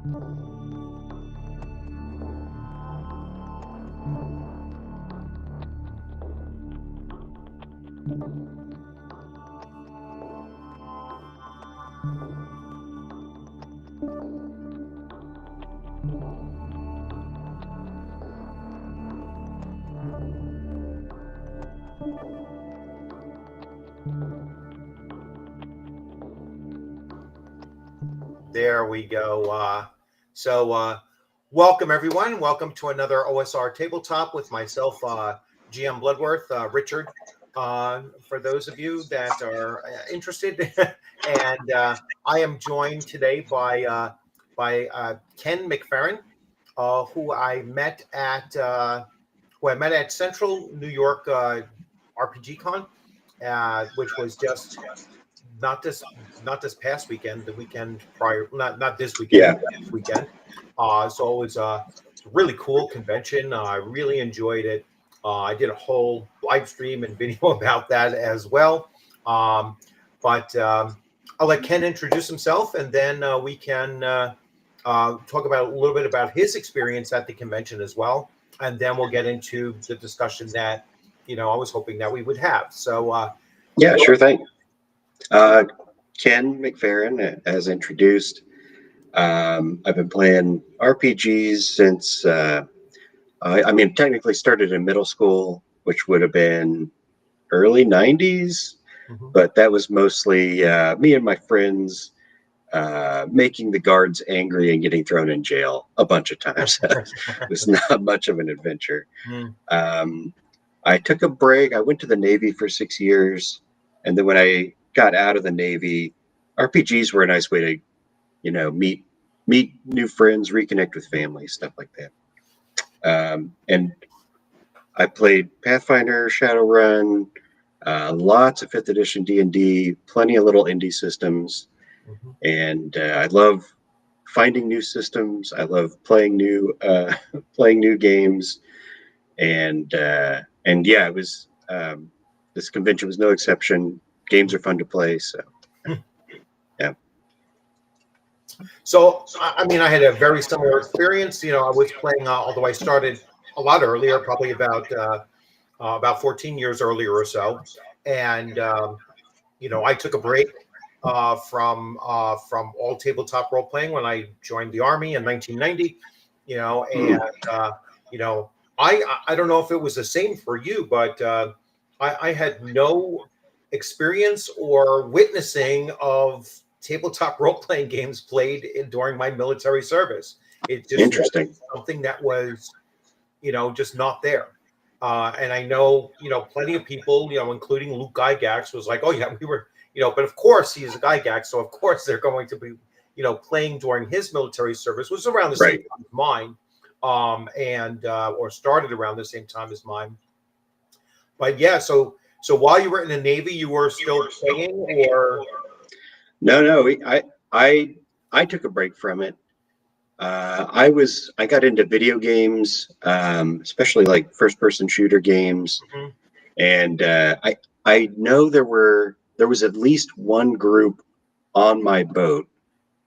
There we go. Welcome everyone. Welcome to another OSR Tabletop with myself, GM Bloodworth, Richard. For those of you that are interested, and I am joined today by Ken McFerren, who I met at Central New York RPG Con, which was just not this past weekend, the weekend prior, not this weekend, this weekend. So it was a really cool convention. I really enjoyed it. I did a whole live stream and video about that as well. But I'll let Ken introduce himself, and then we can talk about a little bit about his experience at the convention as well. And then we'll get into the discussion that, I was hoping that we would have. So, yeah, sure thing. Ken McFerren, as introduced. I've been playing RPGs since, technically started in middle school, which would have been early 90s, but that was mostly me and my friends making the guards angry and getting thrown in jail a bunch of times. It was not much of an adventure. I took a break. I went to the Navy for 6 years, and then when I got out of the Navy, RPGs were a nice way to, meet new friends, reconnect with family, stuff like that. And I played Pathfinder, Shadowrun, lots of 5th edition D&D, plenty of little indie systems. And I love finding new systems. I love playing new games. And yeah, it was this convention was no exception. Games are fun to play, so yeah. So I had a very similar experience. I was playing, although I started a lot earlier, probably about 14 years earlier or so, and I took a break from all tabletop role playing when I joined the Army in 1990. I don't know if it was the same for you, but I had no experience or witnessing of tabletop role-playing games played during my military service. It just Interesting. Something that was, just not there. And I know, plenty of people, including Luke Gygax was like, oh yeah, we were, but of course he's a Gygax, so of course they're going to be, playing during his military service, which was around the same time as mine, or started around the same time as mine. But yeah, so while you were in the Navy, you were still playing, or? No. I took a break from it. I got into video games, especially like first-person shooter games, and I know there was at least one group on my boat,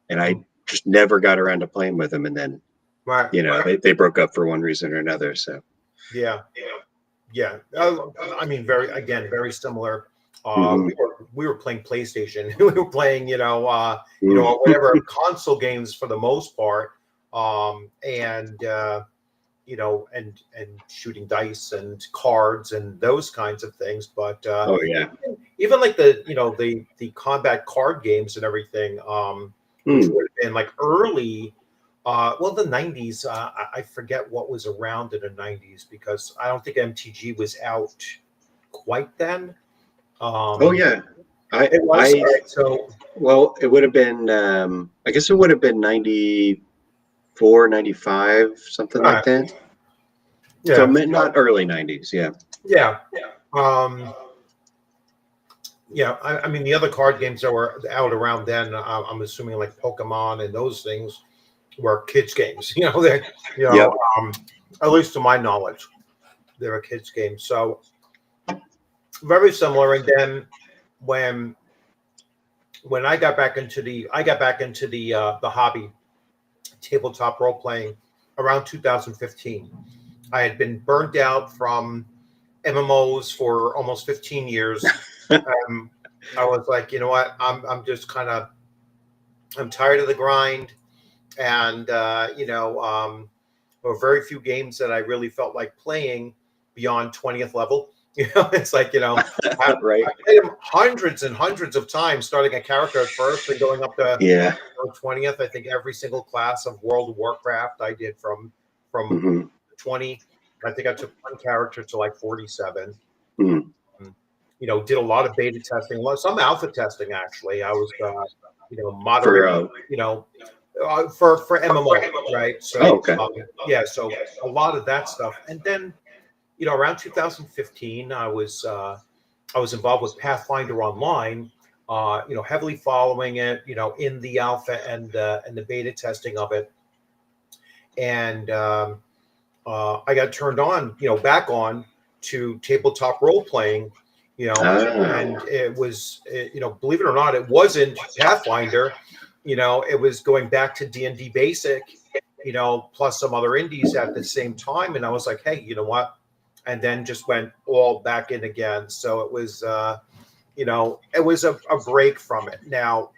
and I just never got around to playing with them. And then, they broke up for one reason or another. So yeah. Very similar. We were playing PlayStation. We were playing, whatever console games for the most part, and shooting dice and cards and those kinds of things. But even like the combat card games and everything, which would have been like early. The 90s, I forget what was around in the 90s because I don't think MTG was out quite then. It would have been, I guess it would have been 94, 95, something like that. Yeah. So not early 90s, yeah. Yeah. The other card games that were out around then, I'm assuming like Pokemon and those things were kids games, at least to my knowledge, they were kids games. So very similar. And then when I got back into the hobby, tabletop role playing around 2015. I had been burnt out from MMOs for almost 15 years. I was like, you know what? I'm just kind of, I'm tired of the grind, and there were very few games that I really felt like playing beyond 20th level. It's like, Right. I played them hundreds and hundreds of times, starting a character at first and going up to Yeah. 20th. I think every single class of World of Warcraft I did from hmm 20. I think I took one character to like 47. Mm. Did a lot of beta testing, some alpha testing actually. I was, For moderating, for MMO, right? So, okay. so a lot of that stuff. And then, around 2015, I was involved with Pathfinder Online, heavily following it, in the alpha and the beta testing of it. And I got turned on, back on to tabletop role playing, and it was, believe it or not, it wasn't Pathfinder, it was going back to D&D Basic, plus some other indies at the same time. And I was like, hey, you know what? And then just went all back in again. So it was, it was a break from it. Now,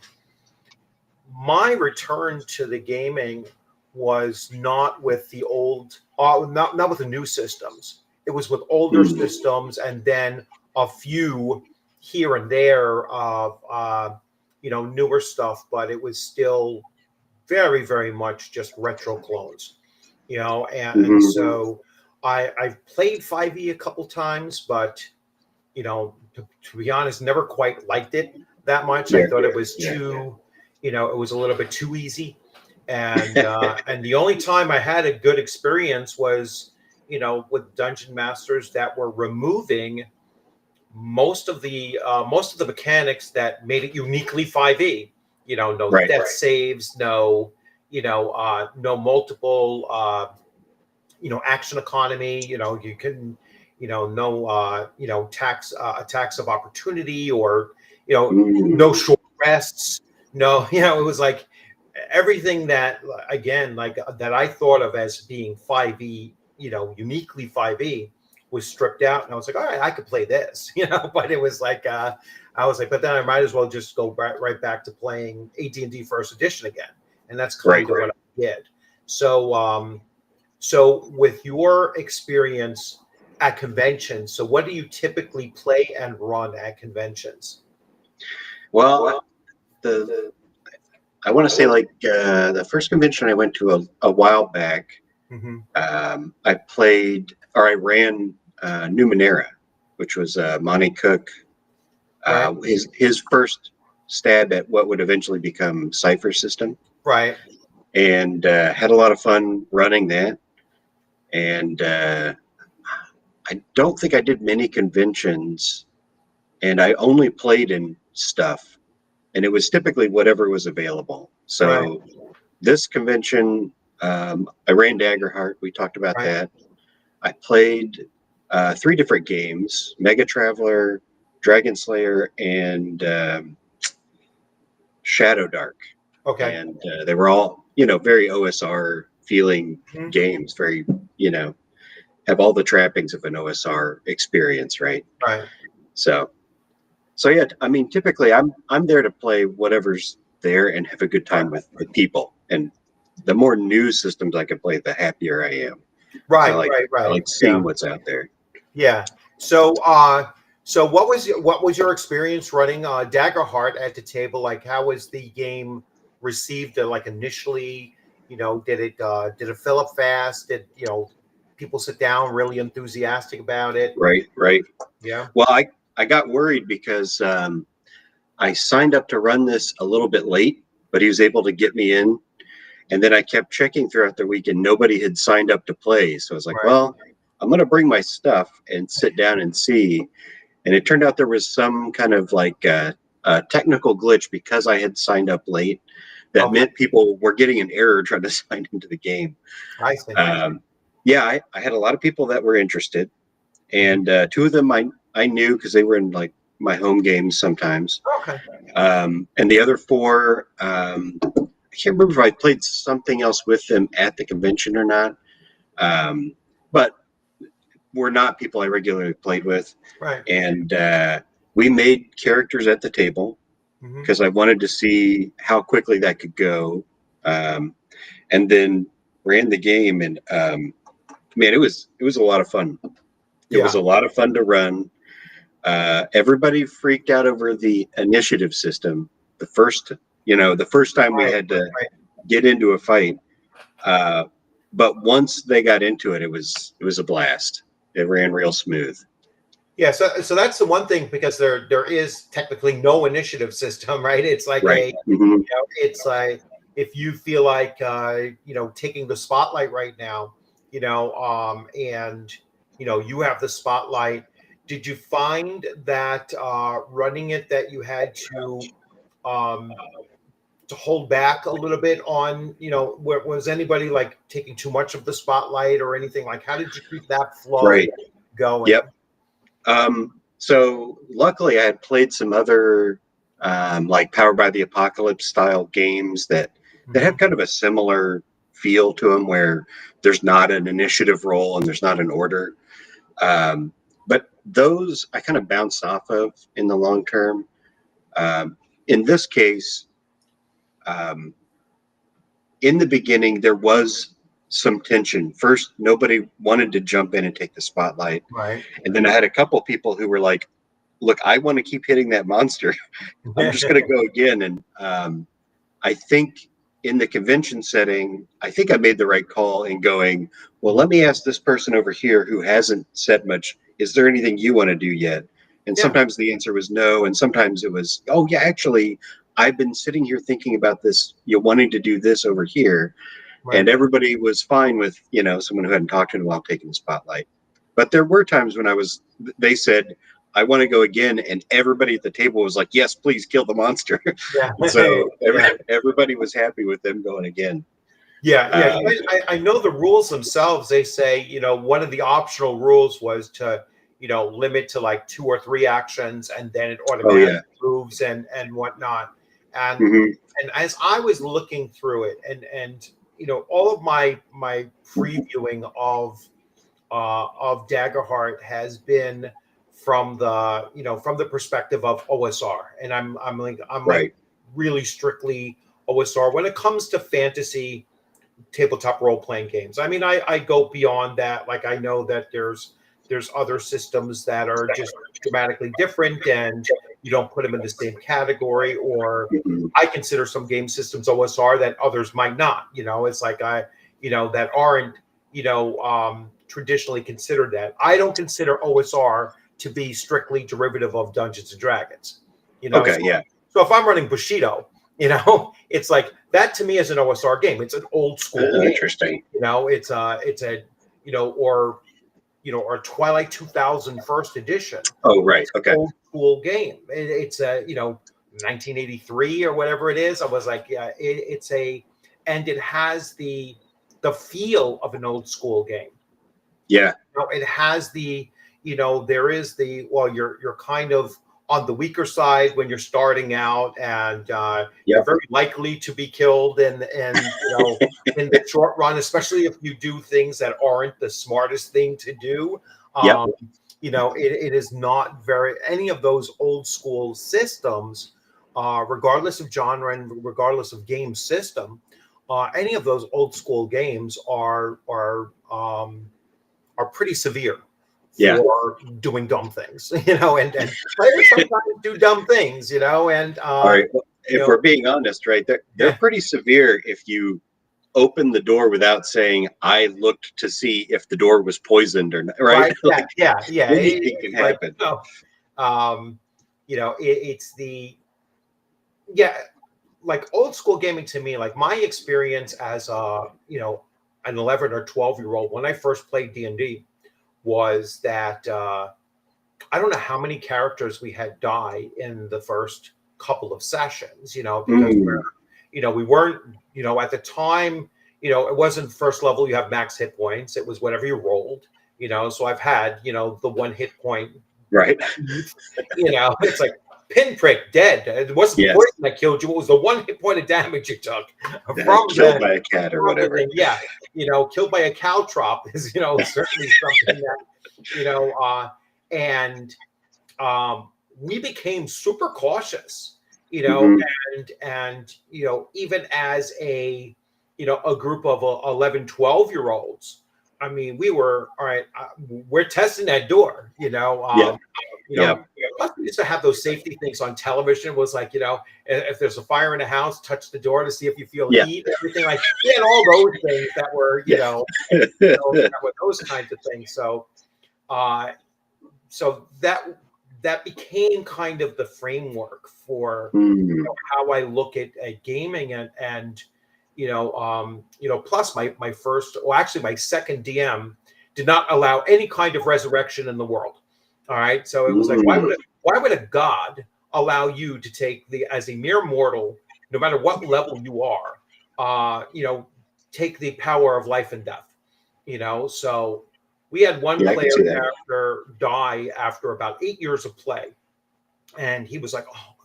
my return to the gaming was not with the old, not with the new systems. It was with older systems, and then a few here and there of newer stuff. But it was still very, very much just retro clones, and so I've played 5e a couple times, but to be honest, never quite liked it that much. I thought it was too, it was a little bit too easy. And and the only time I had a good experience was, with dungeon masters that were removing most of the mechanics that made it uniquely 5e. No death saves, no, no multiple, action economy. You can, no tax attacks of opportunity, or no short rests. No, it was like everything that, again, like that I thought of as being 5e, uniquely 5e, was stripped out. And I was like, all right, I could play this, but it was like, I was like, but then I might as well just go right back to playing AT&T First Edition again. And that's kind of what I did. So, so with your experience at conventions, so what do you typically play and run at conventions? Well, I want to say, like, the first convention I went to a while back, I played, or I ran Numenera, which was Monty Cook, his first stab at what would eventually become Cypher System. Right. And had a lot of fun running that. And I don't think I did many conventions, and I only played in stuff. And it was typically whatever was available. So this convention, I ran Daggerheart. We talked about that. I played 3 different games: Mega Traveler, Dragon Slayer, and Shadow Dark. Okay. And they were all, very OSR feeling games, very, have all the trappings of an OSR experience, right? Right. So yeah, I mean, typically I'm there to play whatever's there and have a good time with people. And the more new systems I can play, the happier I am. Right, I like seeing what's out there. Yeah. So so what was your experience running Daggerheart at the table? Like, how was the game received? Like initially, did it fill up fast? Did people sit down really enthusiastic about it? Right. Yeah. Well, I got worried because I signed up to run this a little bit late, but he was able to get me in. And then I kept checking throughout the week, and nobody had signed up to play. So I was like, well, I'm going to bring my stuff and sit down and see. And it turned out there was some kind of like a technical glitch because I had signed up late. That meant people were getting an error trying to sign into the game. I see. I had a lot of people that were interested. And 2 of them I knew because they were in like my home games sometimes. Okay. And the other 4, can't remember if I played something else with them at the convention or not. But were not people I regularly played with. Right. And we made characters at the table because I wanted to see how quickly that could go. And then ran the game, and man, it was a lot of fun. It was a lot of fun to run. Everybody freaked out over the initiative system. The first time we had to get into a fight. But once they got into it, it was a blast. It ran real smooth. Yeah, so that's the one thing, because there is technically no initiative system, right? It's like it's like, if you feel like taking the spotlight right now, and you have the spotlight. Did you find that running it, that you had to hold back a little bit on, was anybody like taking too much of the spotlight or anything? Like, how did you keep that flow going? Yep. So luckily I had played some other like Powered by the Apocalypse style games that have kind of a similar feel to them, where there's not an initiative roll and there's not an order. But those I kind of bounce off of in the long term. In this case, in the beginning, there was some tension. First, nobody wanted to jump in and take the spotlight. Right. And then I had a couple people who were like, look, I want to keep hitting that monster. I'm just going to go again. And I think in the convention setting, I think I made the right call in going, well, let me ask this person over here who hasn't said much, is there anything you want to do yet? And sometimes the answer was no. And sometimes it was, oh, yeah, actually, I've been sitting here thinking about this, wanting to do this over here. Right. And everybody was fine with, someone who hadn't talked to in a while taking the spotlight. But there were times when they said, I want to go again. And everybody at the table was like, yes, please kill the monster. Yeah. So everybody was happy with them going again. Yeah. I know the rules themselves. They say, one of the optional rules was to, limit to like 2 or 3 actions, and then it automatically moves and whatnot. And and as I was looking through it, and all of my previewing of Daggerheart has been from the perspective of OSR, and I'm like really strictly OSR when it comes to fantasy tabletop role-playing games. I mean, I go beyond that. Like, I know that there's other systems that are just dramatically different, and you don't put them in the same category, or I consider some game systems OSR that others might not. It's like that aren't traditionally considered that. I don't consider OSR to be strictly derivative of Dungeons and Dragons. So if I'm running Bushido, it's like that to me is an OSR game. It's an old school game. Interesting. It's a or Twilight 2000 first edition. Oh, right. Okay. Old school game. It's a 1983 or whatever it is. I was like, yeah, and it has the feel of an old school game. Yeah. It has there is you're kind of on the weaker side when you're starting out, and you're very likely to be killed in the short run, especially if you do things that aren't the smartest thing to do. It is not any of those old school systems, regardless of genre and regardless of game system. Any of those old school games are pretty severe for doing dumb things, and players sometimes do dumb things, and all right. Well, if we're being honest, right, they're pretty severe if you open the door without saying, I looked to see if the door was poisoned or not, right? Anything can happen. It's like old school gaming to me, like my experience as an 11 or 12-year-old when I first played D&D was that I don't know how many characters we had die in the first couple of sessions, because we weren't, at the time, it wasn't first level, you have max hit points. It was whatever you rolled, so I've had, the 1 hit point. Right. It's like, pinprick, dead. It wasn't the Yes. poison that killed you. It was the 1 hit point of damage you took from Killed by a cat or whatever. Yeah, killed by a caltrop is certainly something that and we became super cautious, and even as a group of 11, 12-year-olds. I mean, we were all right. We're testing that door, Plus, we used to have those safety things on television. It was like, if there's a fire in a house, touch the door to see if you feel heat, everything like. We had all those things that were, that were those kinds of things. So, so that became kind of the framework for how I look at gaming and plus my first, well, actually my second DM did not allow any kind of resurrection in the world. All right. So it was like, why would a god allow you to take as a mere mortal, no matter what level you are, take the power of life and death, So we had one player character die after about 8 years of play. And he was like, oh,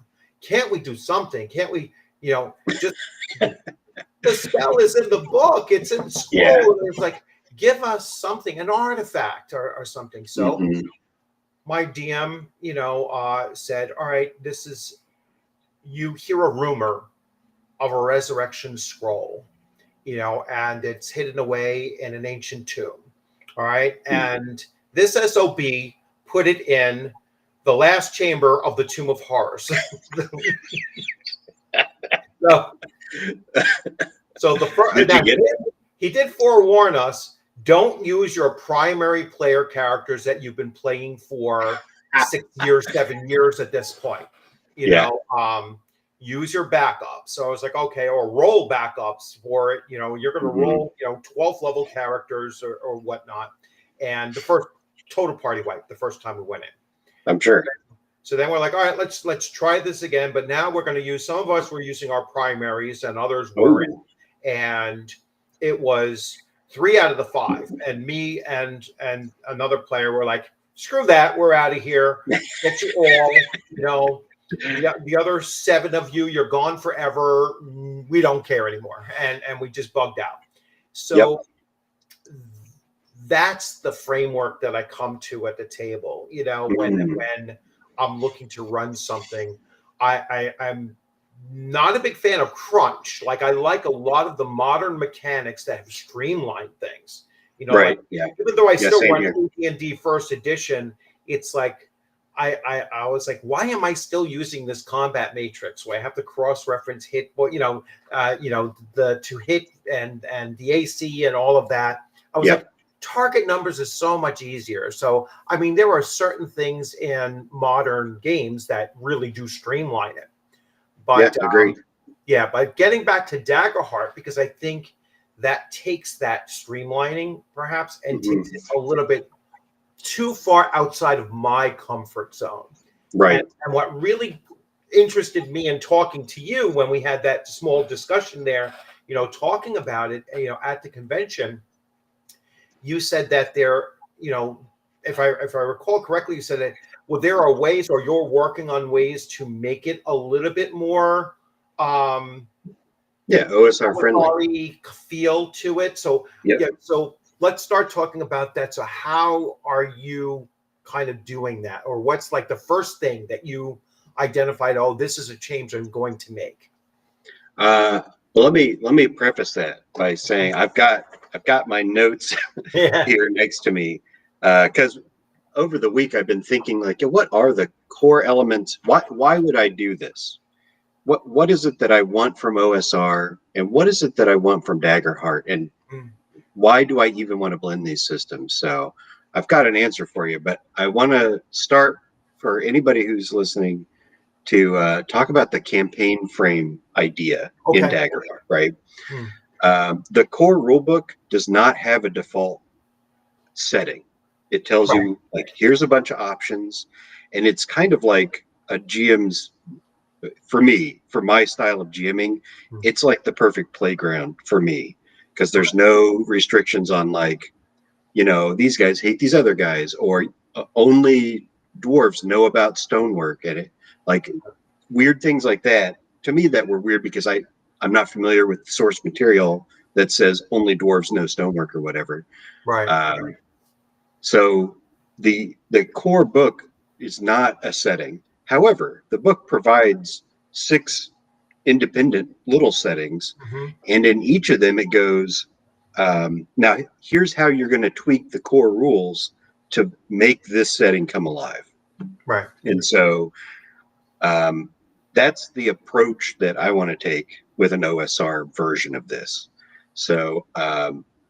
can't we do something? Can't we, just the spell is in the book. It's in school. Yeah. It's like, give us something, an artifact or something. So my DM, said, all right, you hear a rumor of a resurrection scroll, and it's hidden away in an ancient tomb. All right. And this SOB put it in the last chamber of the Tomb of Horrors. So he did forewarn us, don't use your primary player characters that you've been playing for 6 years, 7 years at this point. Use your backups. So I was like, okay, or roll backups for it. You're going to roll, 12th level characters or whatnot. And the first total party wipe the first time we went in. I'm sure. So then we're like, all right, let's try this again. But now we're going to use, some of us were using our primaries and others weren't. And it was 3 out of the 5. And me and another player were like, screw that, we're out of here. Get you all, the other 7 of you, you're gone forever. We don't care anymore. And we just bugged out. So that's the framework that I come to at the table. When I'm looking to run something, I'm not a big fan of crunch. Like, I like a lot of the modern mechanics that have streamlined things. Right. Even though I still run AT&D first edition, it's like I was like, why am I still using this combat matrix where I have to cross-reference hit, the to hit and the AC and all of that? I was like, target numbers is so much easier. So, I mean, there are certain things in modern games that really do streamline it. But agreed. But getting back to Daggerheart, because I think that takes that streamlining perhaps and takes it a little bit too far outside of my comfort zone. Right. And what really interested me in talking to you when we had that small discussion there, talking about it, at the convention, you said that there, if I recall correctly, you said that, well, there are ways, or you're working on ways to make it a little bit more OSR friendly feel to it. So so let's start talking about that. So how are you kind of doing that, or what's like the first thing that you identified? Oh, this is a change I'm going to make. Well, let me preface that by saying I've got my notes here next to me, because over the week I've been thinking, like, what are the core elements? Why would I do this? What is it that I want from OSR, and what is it that I want from Daggerheart, and why do I even want to blend these systems? So I've got an answer for you, but I want to start, for anybody who's listening, to talk about the campaign frame idea in Daggerheart, right? The core rulebook does not have a default setting. It tells you, like, here's a bunch of options, and it's kind of like a GM's, for me, for my style of GMing, it's like the perfect playground for me, because there's no restrictions on, like, these guys hate these other guys, or only dwarves know about stonework, and like weird things like that. To me, that were weird because I'm not familiar with source material that says only dwarves know stonework or whatever. Right. So the core book is not a setting. However, the book provides 6 independent little settings, and in each of them it goes, now here's how you're going to tweak the core rules to make this setting come alive. Right. And so that's the approach that I want to take with an OSR version of this. So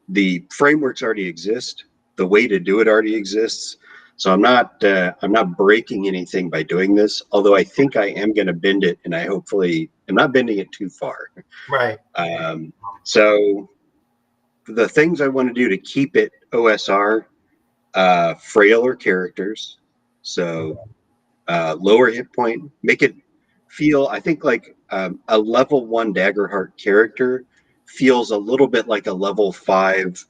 the frameworks already exist. The way to do it already exists. So I'm not breaking anything by doing this. Although I think I am going to bend it, and I hopefully am not bending it too far. Right. So the things I want to do to keep it OSR, frailer characters. So lower hit point, make it feel, I think, like a level 1 Daggerheart character feels a little bit like a level 5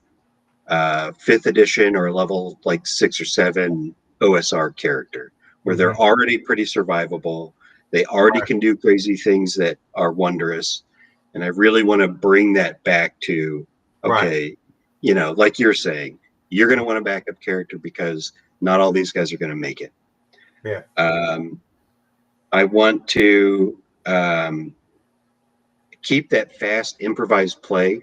5th edition or a level like 6 or 7 OSR character, where they're already pretty survivable. They already can do crazy things that are wondrous. And I really want to bring that back to, okay, you know, like you're saying, you're going to want a backup character because not all these guys are going to make it. Yeah. I want to keep that fast improvised play.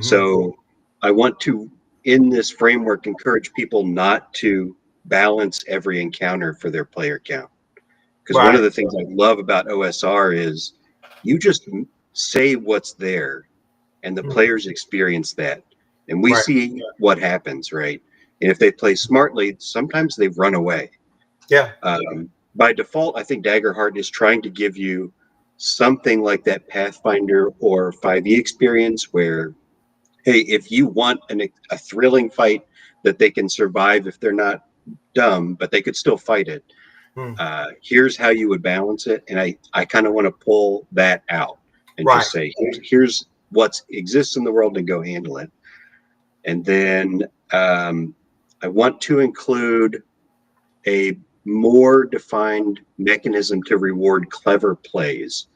So I want to, in this framework, encourage people not to balance every encounter for their player count. Because one of the things I love about OSR is you just say what's there and the players experience that. And we see what happens, right? And if they play smartly, sometimes they run away. Yeah. By default, I think Daggerheart is trying to give you something like that Pathfinder or 5e experience where, hey, if you want a thrilling fight that they can survive if they're not dumb, but they could still fight it, here's how you would balance it. And I kind of want to pull that out and just say, here's what exists in the world and go handle it. And then I want to include a more defined mechanism to reward clever plays.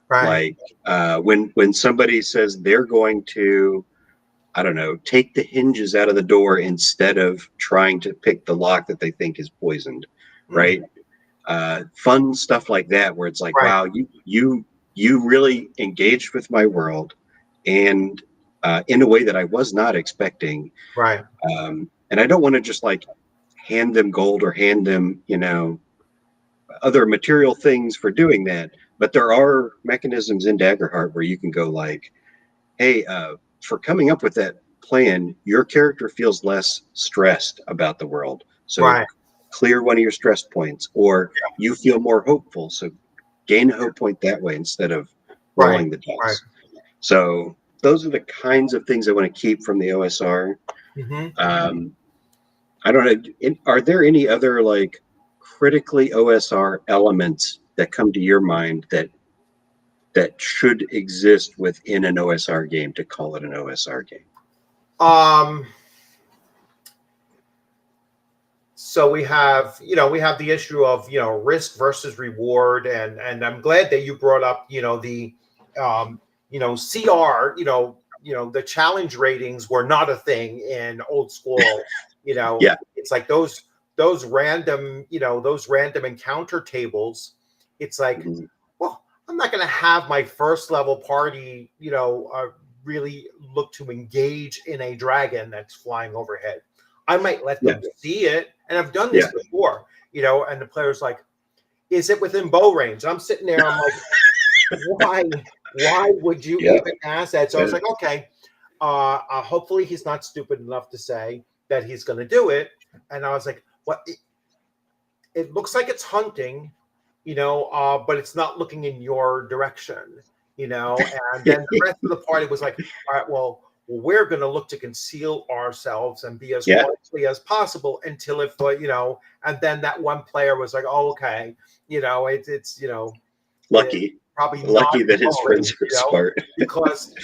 Like when somebody says they're going to, I don't know, take the hinges out of the door instead of trying to pick the lock that they think is poisoned, right? Fun stuff like that, where it's like, wow, you really engaged with my world, and in a way that I was not expecting. Right. And I don't want to just like hand them gold or hand them, you know, other material things for doing that. But there are mechanisms in Daggerheart where you can go like, hey, for coming up with that plan, your character feels less stressed about the world. So clear one of your stress points, or you feel more hopeful. So gain a hope point that way instead of rolling the dice. So those are the kinds of things I want to keep from the OSR. I don't know. Are there any other like critically OSR elements that come to your mind that should exist within an OSR game to call it an OSR game? So we have the issue of, risk versus reward, and I'm glad that you brought up, the CR, the challenge ratings were not a thing in old school. It's like those random, those random encounter tables. It's like, well, I'm not going to have my first level party, really look to engage in a dragon that's flying overhead. I might let them see it. And I've done this before, and the player's like, is it within bow range? I'm sitting there. I'm like, why would you even ask that? So I was like, okay, hopefully he's not stupid enough to say that he's going to do it. And I was like, what? It looks like it's hunting, but it's not looking in your direction, and then the rest of the party was like, all right, well, we're going to look to conceal ourselves and be as quietly as possible until and then that one player was like, oh, okay, it's lucky, probably lucky that his friends were smart. Because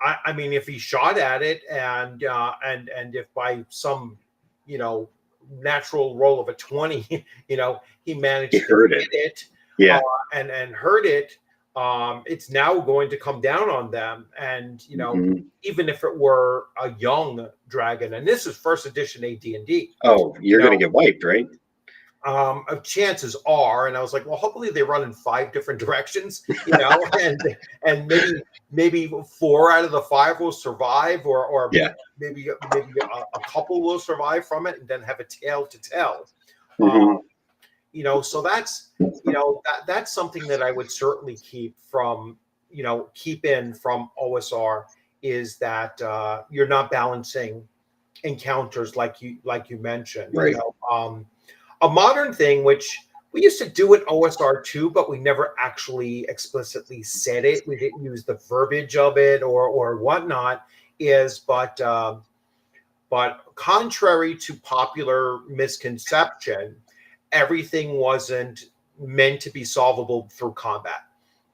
I mean, if he shot at it and if by some, natural roll of a 20, he managed to hit it, Yeah. And hurt it, it's now going to come down on them. And even if it were a young dragon, and this is first edition AD&D. Oh, you're going to get wiped, right? Chances are, and I was like, well, hopefully they run in 5 different directions, and maybe 4 out of the 5 will survive, or maybe a couple will survive from it, and then have a tale to tell. So that's that's something that I would certainly keep from OSR, is that you're not balancing encounters like you mentioned. Right. A modern thing, which we used to do at OSR too, but we never actually explicitly said it. We didn't use the verbiage of it or whatnot. But contrary to popular misconception, everything wasn't meant to be solvable through combat.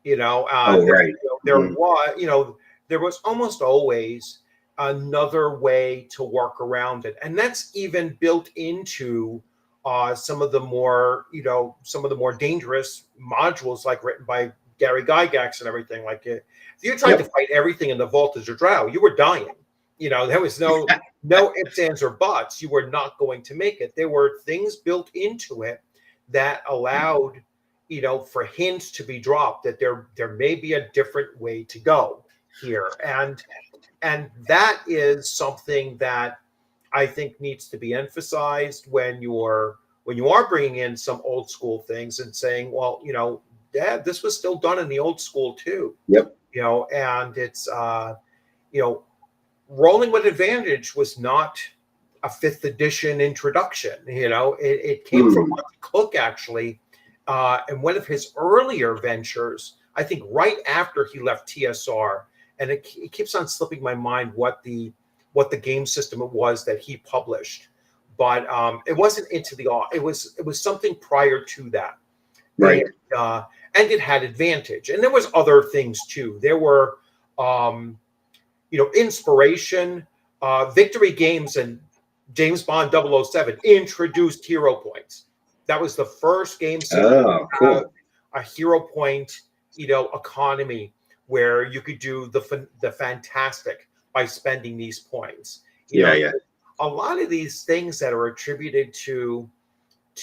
Right. There was almost always another way to work around it, and that's even built into some of the more dangerous modules, like written by Gary Gygax and everything. Like, if you tried to fight everything in the Voltage or Drow, you were dying. There was no ifs, ands, or buts. You were not going to make it. There were things built into it that allowed, for hints to be dropped that there may be a different way to go here, and that is something that I think needs to be emphasized when you are bringing in some old school things and saying, well, Dad, this was still done in the old school too. Yep. And it's rolling with advantage was not a 5th edition introduction. It came from Mark Cook, actually, and one of his earlier ventures, I think right after he left TSR, and it keeps on slipping my mind what the game system it was that he published, but it wasn't Into the Awe. It was something prior to that, right? And it had advantage, and there was other things too. There were, inspiration. Victory Games and James Bond 007 introduced hero points. That was the first game system a hero point, economy where you could do the fantastic by spending these points. A lot of these things that are attributed to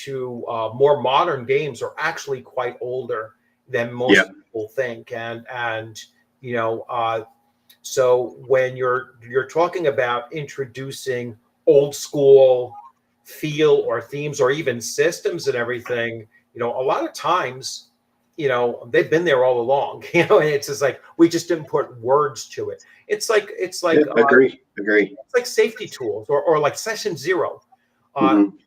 more modern games are actually quite older than most people think, and so when you're talking about introducing old school feel or themes or even systems and everything, a lot of times, they've been there all along. And it's just like we just didn't put words to it. It's like agree. It's like safety tools or like Session Zero.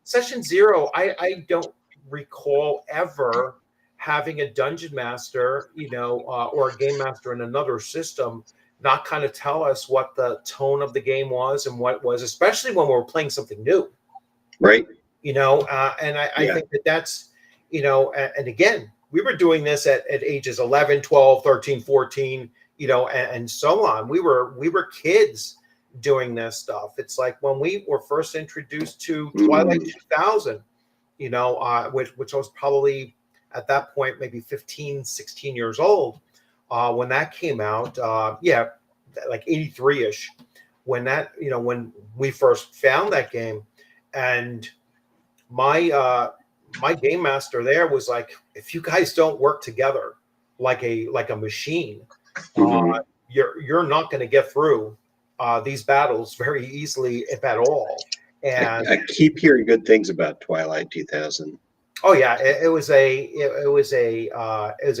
Session Zero, I don't recall ever having a dungeon master, or a game master in another system not kind of tell us what the tone of the game was and what it was, especially when we were playing something new. Right. And I think that's, and again, we were doing this at ages 11, 12, 13, 14, and so on. We were kids doing this stuff. It's like when we were first introduced to Twilight 2000, which I was probably at that point maybe 15, 16 years old. When that came out, like 83-ish, when we first found that game, and my game master there was like, if you guys don't work together like a machine, you're not going to get through these battles very easily, if at all. And I keep hearing good things about Twilight 2000. Oh yeah, it was a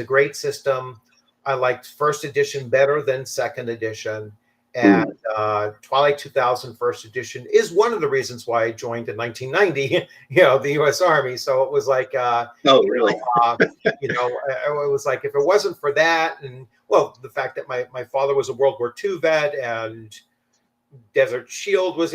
great system. I liked first edition better than second edition, and Twilight 2000 first edition is one of the reasons why I joined in 1990. The U.S. Army. So it was like, really? It was like, if it wasn't for that, and well, the fact that my father was a World War II vet, and Desert Shield was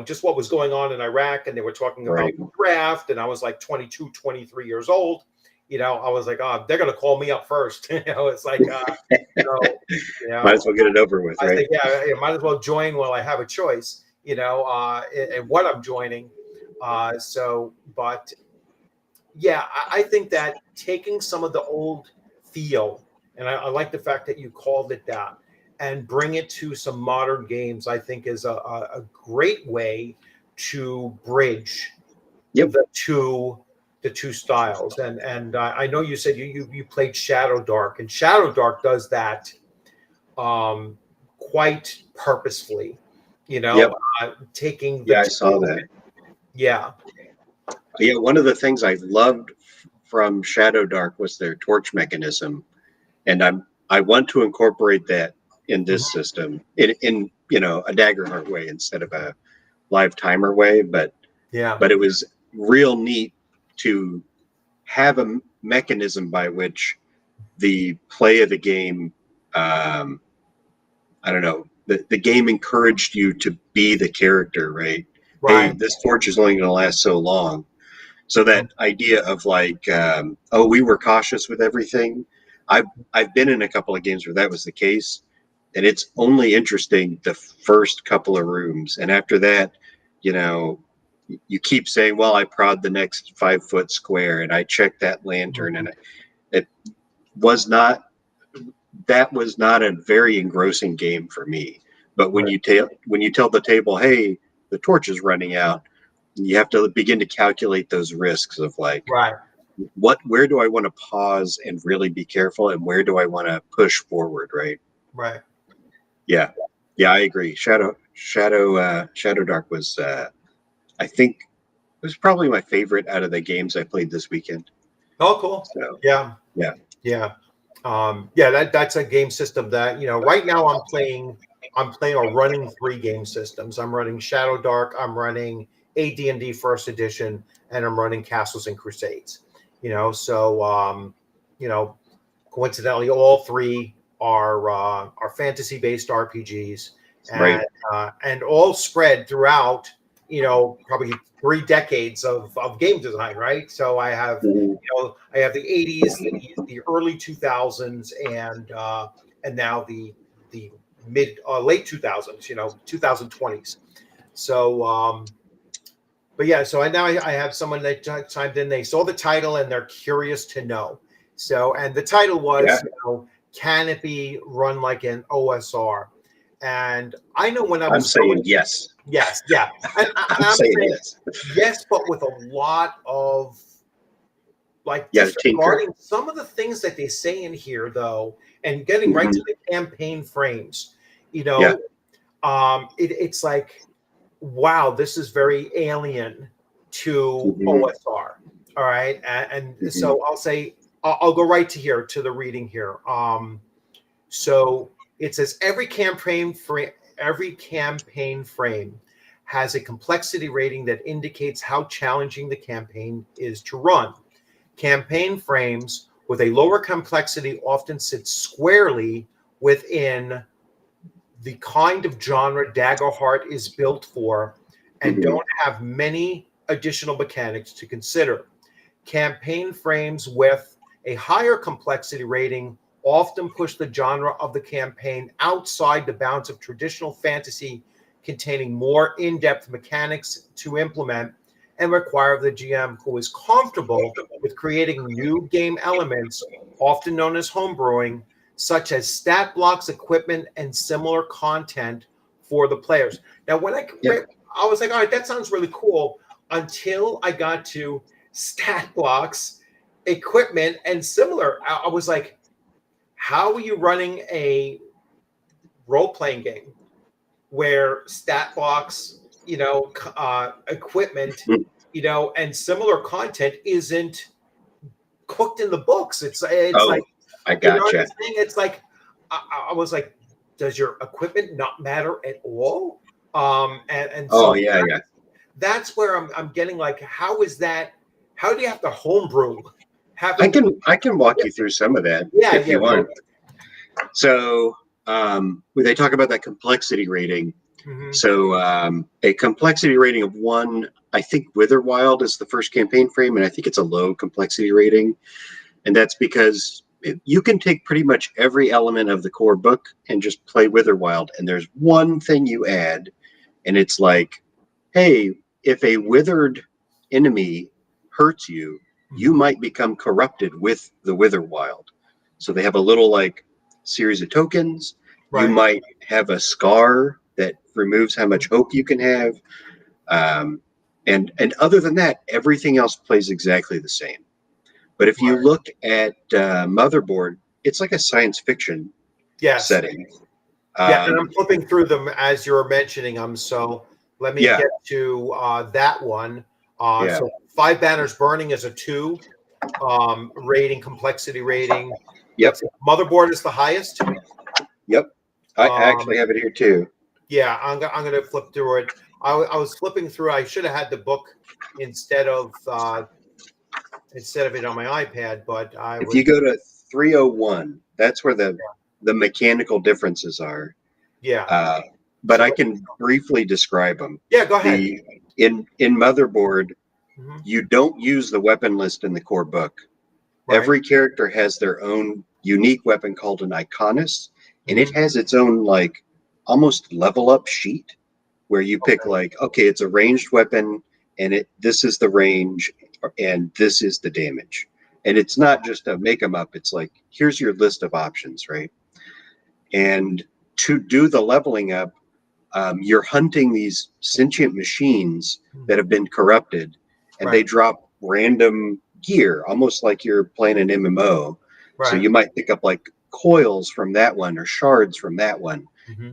just what was going on in Iraq, and they were talking about the draft, and I was like 22, 23 years old. I was like, oh, they're going to call me up first. It's like, might as well get it over with, right? I think, might as well join while I have a choice, and what I'm joining. But yeah, I think that taking some of the old feel, and I like the fact that you called it that, and bring it to some modern games, I think is a great way to bridge Yep. the two styles. And I know you said you played Shadow Dark, and Shadow Dark does that quite purposefully. Yep. Taking the Yeah, I saw that. yeah. Yeah, one of the things I loved from Shadow Dark was their torch mechanism, and I want to incorporate that in this system in a Daggerheart way instead of a live timer way. But Yeah. it was real neat to have a mechanism by which the play of the game, I don't know, the game encouraged you to be the character, right? Hey, Right. this torch is only going to last so long. So that idea of like, oh, we were cautious with everything. I've been in a couple of games where that was the case, and it's only interesting the first couple of rooms, and after that, you know, you keep saying, well, I prod the next 5 foot square, and I check that lantern, and it was not that was not a very engrossing game for me. But when you tell the table, hey, the torch is running out, you have to begin to calculate those risks of like, Right. where do I want to pause and really be careful, and where do I want to push forward, right? Right. Yeah, I agree. Shadow Dark was, I think, it was probably my favorite out of the games I played this weekend. Oh, cool. So Yeah. yeah. Yeah. That's a game system that, right now I'm playing or running 3 game systems. I'm running Shadow Dark, I'm running AD&D First Edition, and I'm running Castles and Crusades. So coincidentally, all 3 are fantasy-based RPGs, Right. and all spread throughout, probably 3 decades of game design, right? So I have I have the 80s, the early 2000s, and now the mid late 2000s, 2020s. So but yeah, so I have someone that chimed in. They saw the title and they're curious to know. So, and the title was, can it be run like an OSR? And I know when I was saying yes. Yes, yeah, and I'm saying yes. Yes, but with a lot of like tinker. disregarding some of the things that they say in here, though, and getting right to the campaign frames. It's like, wow, this is very alien to OSR. All right, and so I'll say I'll go right to here to the reading here. So it says every campaign frame has a complexity rating that indicates how challenging the campaign is to run. Campaign frames with a lower complexity often sit squarely within the kind of genre Daggerheart is built for and don't have many additional mechanics to consider. Campaign frames with a higher complexity rating often push the genre of the campaign outside the bounds of traditional fantasy, containing more in-depth mechanics to implement and require the GM who is comfortable with creating new game elements, often known as homebrewing, such as stat blocks, equipment, and similar content for the players. Now, when I was like, all right, that sounds really cool, until I got to stat blocks, equipment, and similar. I was like, how are you running a role-playing game where stat blocks, equipment, and similar content isn't cooked in the books? It's like, I gotcha. It's like, I was like, does your equipment not matter at all? That's where I'm getting like, how is that? How do you have to homebrew? I can walk you through some of that if you want. So when they talk about that complexity rating, so a complexity rating of 1, I think Witherwild is the first campaign frame, and I think it's a low complexity rating. And that's because you can take pretty much every element of the core book and just play Witherwild, and there's one thing you add, and it's like, hey, if a withered enemy hurts you, you might become corrupted with the Wither Wild. So they have a little like series of tokens. Right. You might have a scar that removes how much hope you can have. And other than that, everything else plays exactly the same. But if you look at Motherboard, it's like a science fiction setting. Yeah, and I'm flipping through them as you're mentioning them. So let me get to that one. So 5 Banners Burning is a 2 rating, complexity rating. Yep. Motherboard is the highest. Yep. I actually have it here too. Yeah, I'm going to flip through it. I was flipping through. I should have had the book instead of it on my iPad, but if you go to 301, that's where the mechanical differences are. Yeah. But so I can briefly describe them. Yeah, go ahead. In Motherboard, you don't use the weapon list in the core book. Right. Every character has their own unique weapon called an Iconus, and it has its own like almost level up sheet where you pick okay, it's a ranged weapon, and this is the range, and this is the damage. And it's not just a make them up. It's like, here's your list of options, right? And to do the leveling up, you're hunting these sentient machines that have been corrupted, and they drop random gear, almost like you're playing an MMO. Right. So you might pick up like coils from that one or shards from that one.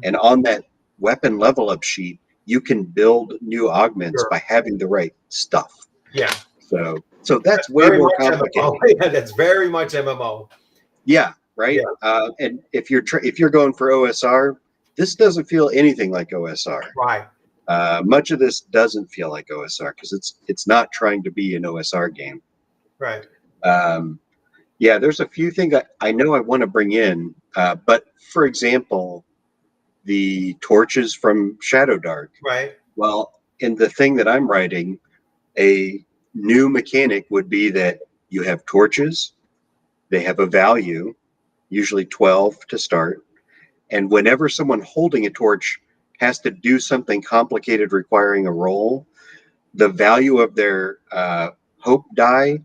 And on that weapon level up sheet, you can build new augments by having the right stuff. Yeah. So that's way more complicated. Yeah, that's very much MMO. Yeah, right. Yeah. And if you're going for OSR, this doesn't feel anything like OSR. Right. Much of this doesn't feel like OSR because it's not trying to be an OSR game. Right. Yeah, there's a few things I know I want to bring in, but for example, the torches from Shadow Dark. Right. Well, in the thing that I'm writing, a new mechanic would be that you have torches. They have a value, usually 12 to start. And whenever someone holding a torch has to do something complicated requiring a roll, the value of their hope die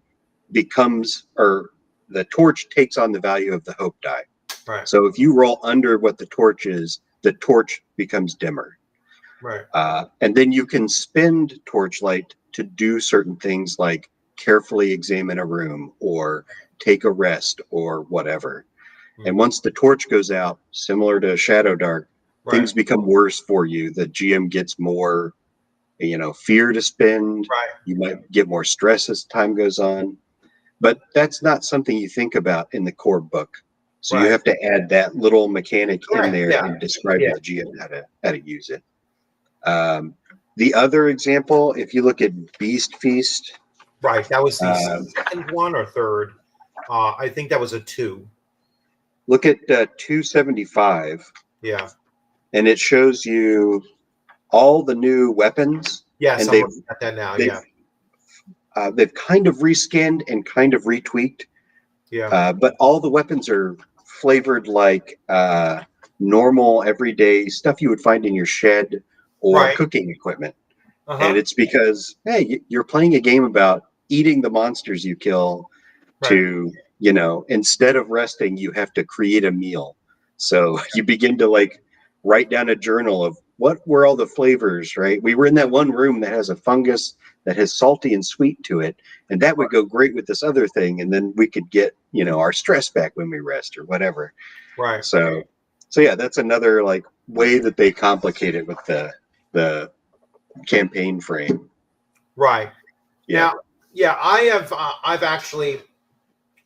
becomes, or the torch takes on the value of the hope die. Right. So if you roll under what the torch is, the torch becomes dimmer. Right. And then you can spend torchlight to do certain things like carefully examine a room or take a rest or whatever. And once the torch goes out, similar to Shadow Dark, things become worse for you. The GM gets more, fear to spend. Right. You might get more stress as time goes on. But that's not something you think about in the core book. So you have to add that little mechanic in there and describe to the GM how to use it. The other example, if you look at Beast Feast. Right. That was the second one or third. I think that was a 2. Look at 275. Yeah. And it shows you all the new weapons. Yes, and I'm looking at that now. They've kind of reskinned and kind of retweaked. Yeah. But all the weapons are flavored like normal, everyday stuff you would find in your shed or cooking equipment. And it's because, hey, you're playing a game about eating the monsters you kill to, instead of resting, you have to create a meal. So you begin to write down a journal of what were all the flavors, right? We were in that one room that has a fungus that has salty and sweet to it, and that would go great with this other thing, and then we could get, our stress back when we rest or whatever. Right. So yeah, that's another way that they complicate it with the campaign frame. Right. Yeah. Now,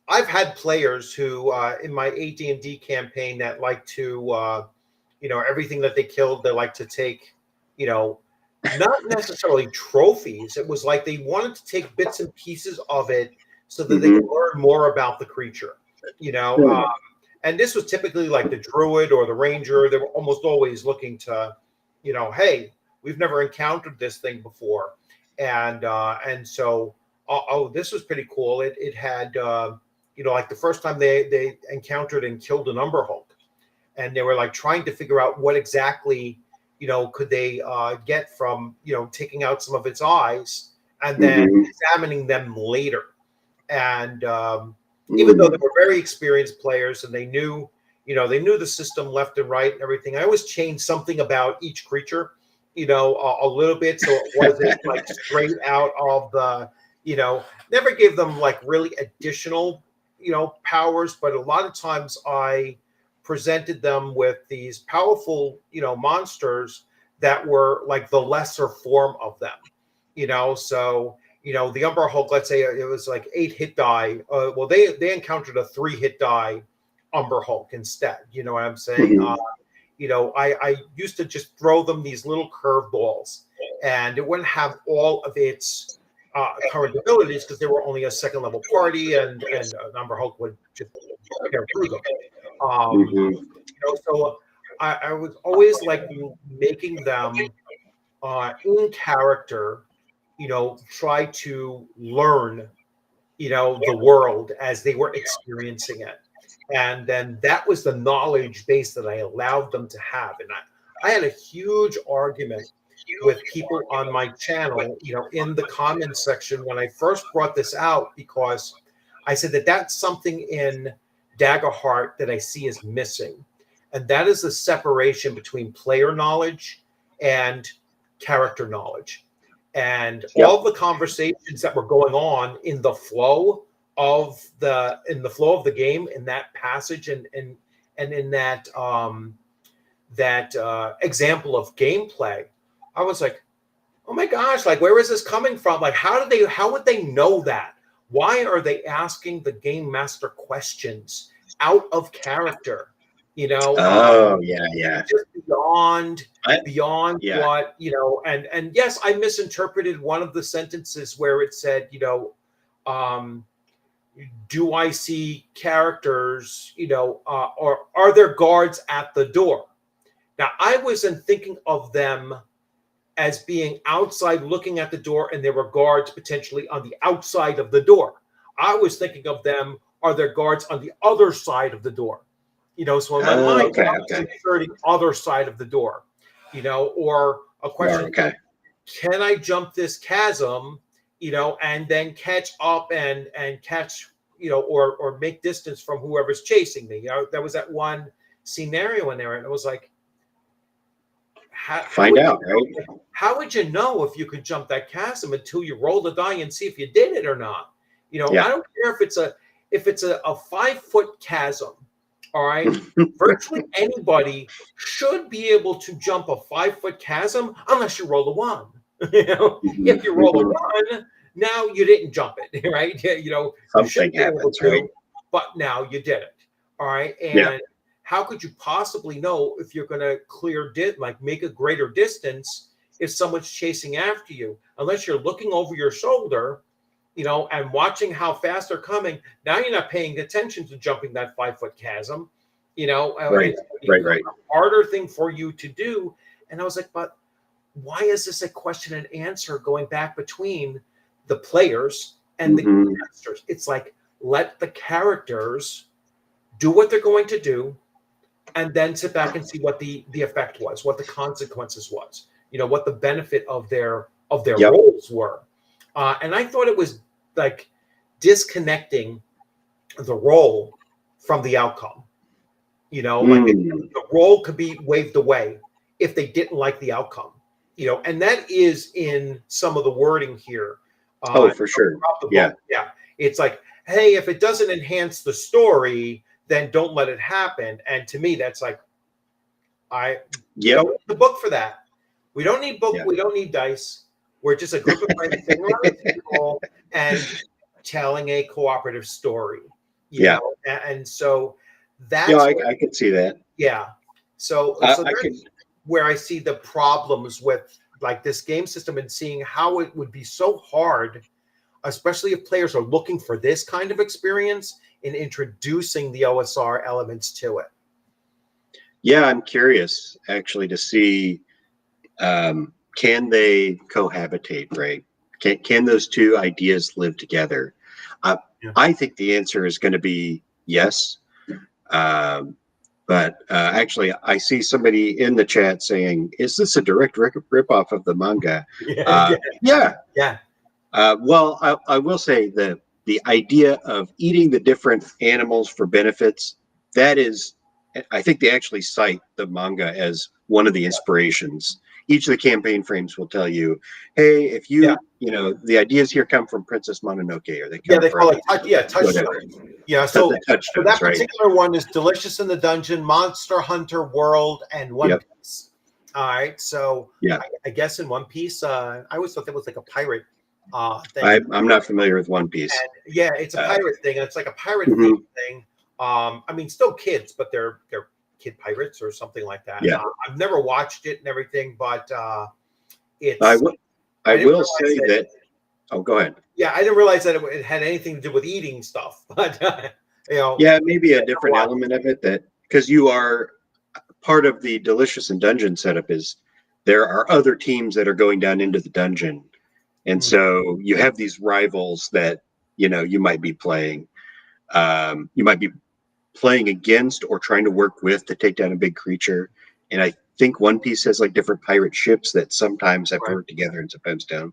I've had players who in my AD&D campaign that like to everything that they killed, they like to take, not necessarily trophies. It was like they wanted to take bits and pieces of it so that they could learn more about the creature, and this was typically like the druid or the ranger. They were almost always looking to, hey, we've never encountered this thing before. And so, this was pretty cool. It had, like the first time they encountered and killed an Umber Hulk, and they were trying to figure out what exactly, could they get from, taking out some of its eyes and then examining them later. And even though they were very experienced players and they knew, they knew the system left and right and everything, I always changed something about each creature, a little bit, so it wasn't like straight out of the, never gave them like really additional, powers, but a lot of times I presented them with these powerful, monsters that were like the lesser form of them, so the Umber Hulk, let's say it was like 8 hit die. Well, they encountered a 3 hit die Umber Hulk instead. You know what I'm saying? I used to just throw them these little curveballs, and it wouldn't have all of its current abilities because they were only a 2nd level party, and Umber Hulk would just tear through them. So I was always like making them in character, try to learn, the world as they were experiencing it. And then that was the knowledge base that I allowed them to have. And I had a huge argument with people on my channel, in the comments section when I first brought this out, because I said that that's something in Daggerheart that I see is missing. And that is the separation between player knowledge and character knowledge. And all the conversations that were going on in the flow of the game, in that passage, and in that example of gameplay, I was like, oh my gosh, like, where is this coming from? Like, how would they know that? Why are they asking the game master questions out of character? Just beyond what, and yes, I misinterpreted one of the sentences where it said, do I see characters, or are there guards at the door? Now, I wasn't thinking of them as being outside looking at the door and there were guards potentially on the outside of the door. I was thinking of them, are there guards on the other side of the door? So in my mind, I was inserting other side of the door, or a question, can I jump this chasm, and then catch up and catch, or make distance from whoever's chasing me? There was that one scenario in there, and it was like, find out, right? How would you know if you could jump that chasm until you roll the die and see if you did it or not? I don't care if it's a 5-foot chasm. All right. Virtually anybody should be able to jump a 5-foot chasm unless you roll a 1. If you roll a 1, now you didn't jump it, right? Something happens, right? But now you did it. All right. And how could you possibly know if you're going to make a greater distance if someone's chasing after you? Unless you're looking over your shoulder, and watching how fast they're coming. Now you're not paying attention to jumping that 5-foot chasm, Right. A harder thing for you to do. And I was like, but why is this a question and answer going back between the players and the game masters? It's like, let the characters do what they're going to do, and then sit back and see what the effect was, what the consequences was, what the benefit of their roles were. And I thought it was like disconnecting the role from the outcome. Like the role could be waved away if they didn't like the outcome. And that is in some of the wording here. For sure. Yeah. It's like, hey, if it doesn't enhance the story, then don't let it happen. And to me, that's like, I don't need the book for that. We don't need book. We don't need dice. We're just a group of friends sitting around the table and telling a cooperative story. You know? And so that's I could see that. Yeah. So that's where I see the problems with like this game system, and seeing how it would be so hard, especially if players are looking for this kind of experience, in introducing the OSR elements to it. Yeah, I'm curious actually to see, can they cohabitate, right? Can those two ideas live together? I think the answer is going to be yes. But actually, I see somebody in the chat saying, is this a direct ripoff of the manga? Yeah. Well, I will say that the idea of eating the different animals for benefits, that is, I think they actually cite the manga as one of the inspirations. Each of the campaign frames will tell you, hey, if you, the ideas here come from Princess Mononoke, or they come they from call it touchstones. Yeah, so the touchstones, that right? particular one is Delicious in the Dungeon, Monster Hunter World, and One Piece. All right, so I guess in One Piece, I always thought that was like a pirate thing. I'm not familiar with One Piece. And, it's a pirate thing. It's like a pirate thing. I mean, still kids, but they're kid pirates or something like that. Yeah. I've never watched it and everything, but it's. I will say that. Oh, go ahead. Yeah, I didn't realize that it had anything to do with eating stuff, but Yeah, maybe a different element of it, that because you are part of the Delicious in Dungeon setup is there are other teams that are going down into the dungeon, and so you have these rivals that you might be playing. You might be playing against or trying to work with to take down a big creature. And I think One Piece has like different pirate ships that sometimes have to work together and sometimes don't.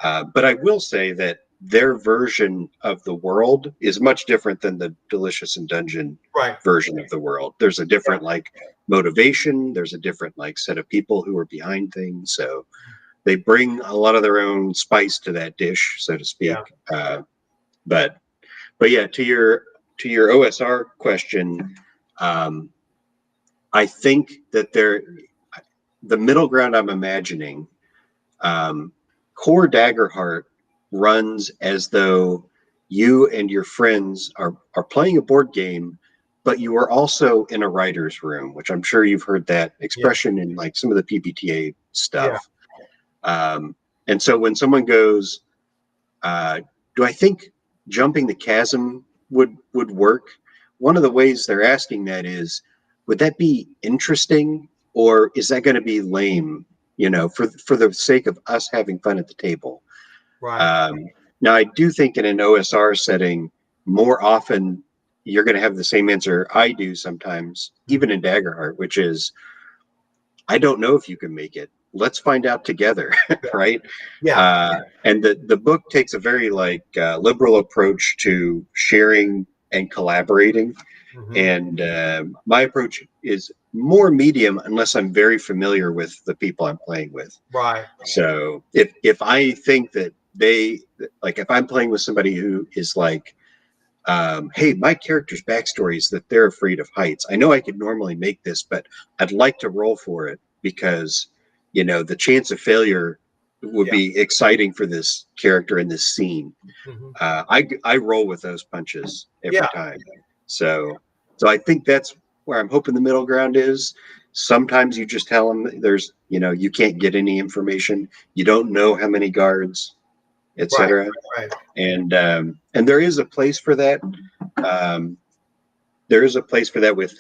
But I will say that their version of the world is much different than the Delicious in Dungeon version of the world. There's a different like motivation. There's a different like set of people who are behind things. So they bring a lot of their own spice to that dish, so to speak. But yeah, to your OSR question, I think that the middle ground I'm imagining, core Daggerheart runs as though you and your friends are playing a board game, but you are also in a writer's room, which I'm sure you've heard that expression in like some of the PBTA stuff. And so when someone goes, do I think jumping the chasm would work? One of the ways they're asking that is, would that be interesting, or is that going to be lame, for the sake of us having fun at the table? Now, I do think in an OSR setting, more often you're going to have the same answer I do sometimes, even in Daggerheart, which is, I don't know if you can make it. Let's find out together, right? And the book takes a very liberal approach to sharing and collaborating. And my approach is more medium unless I'm very familiar with the people I'm playing with. So if I think that if I'm playing with somebody who is like, hey, my character's backstory is that they're afraid of heights. I know I could normally make this, but I'd like to roll for it because, the chance of failure would be exciting for this character in this scene. I roll with those punches every time. So I think that's where I'm hoping the middle ground is. Sometimes you just tell them there's, you can't get any information. You don't know how many guards, etc. And there is a place for that. There is a place for that with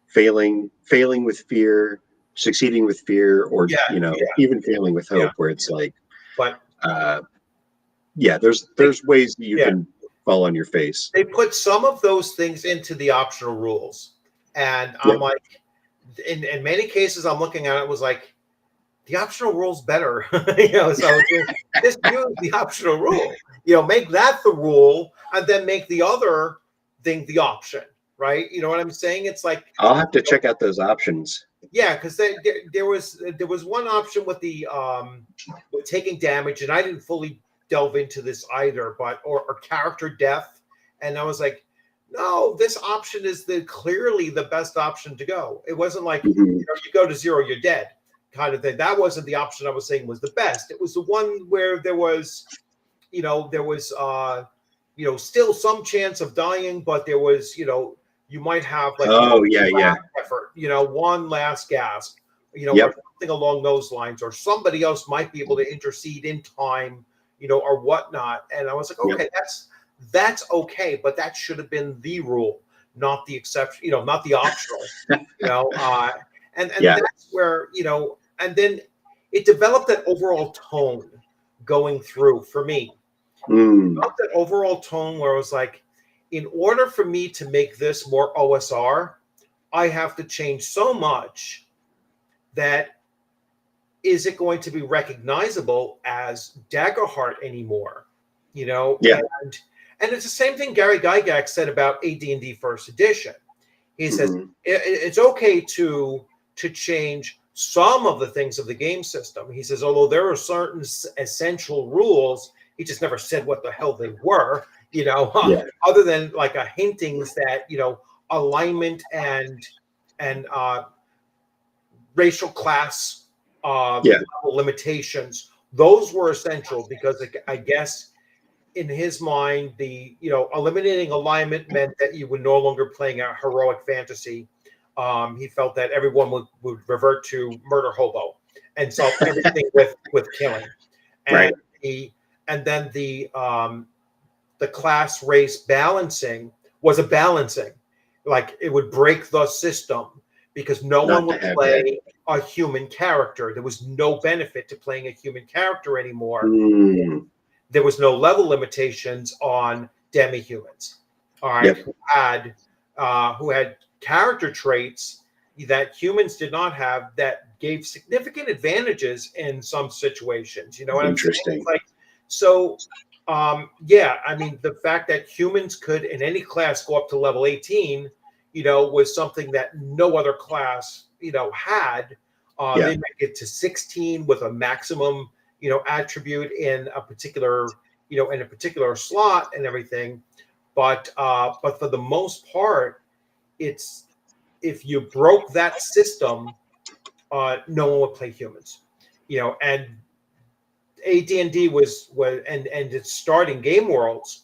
failing with fear, succeeding with fear, or even failing with hope, where it's like, there's ways that you can fall on your face. They put some of those things into the optional rules, and I'm like, in many cases, I'm looking at it was like, the optional rule's better, so just use the optional rule, make that the rule, and then make the other thing the option, right? You know what I'm saying? It's like, I'll have to check out those options. Yeah, because there was one option with the with taking damage, and I didn't fully delve into this either, but or character death, and I was like, no, this option is clearly the best option to go. It wasn't like you go to 0, you're dead kind of thing. That wasn't the option I was saying was the best. It was the one where there was still some chance of dying, but there was you might have like effort, one last gasp, or something along those lines, or somebody else might be able to intercede in time, or whatnot. And I was like, okay, that's okay, but that should have been the rule, not the exception, not the optional, and that's where, and then it developed that overall tone going through for me. That overall tone where it was like, in order for me to make this more OSR, I have to change so much that is it going to be recognizable as Daggerheart anymore? Yeah. And it's the same thing Gary Gygax said about AD&D First Edition. He says it's okay to change some of the things of the game system. He says, although there are certain essential rules, he just never said what the hell they were, other than like a hintings that, alignment and racial class limitations, those were essential because I guess in his mind, the eliminating alignment meant that you were no longer playing a heroic fantasy. He felt that everyone would revert to murder hobo and solve everything with killing. And then the class race balancing was a balancing, like it would break the system because no one would play a human character. There was no benefit to playing a human character anymore. There was no level limitations on demi-humans, all right, who had character traits that humans did not have that gave significant advantages in some situations. You know what I'm saying? It's like, so, I mean, the fact that humans could, in any class, go up to level 18, was something that no other class, had. They might get to 16 with a maximum attribute in a particular slot and everything, but for the most part, it's if you broke that system, no one would play humans, and AD&D was and it's starting Game Worlds,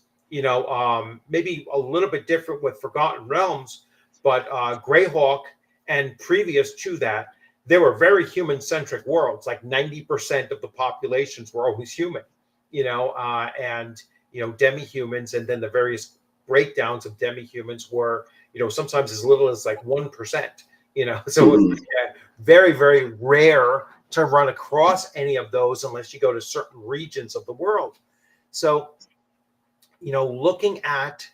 maybe a little bit different with Forgotten Realms, but Greyhawk and previous to that, they were very human-centric worlds. Like 90% of the populations were always human, and demi-humans, and then the various breakdowns of demi-humans were, sometimes as little as like 1%, so it was very, very rare to run across any of those unless you go to certain regions of the world. So, looking at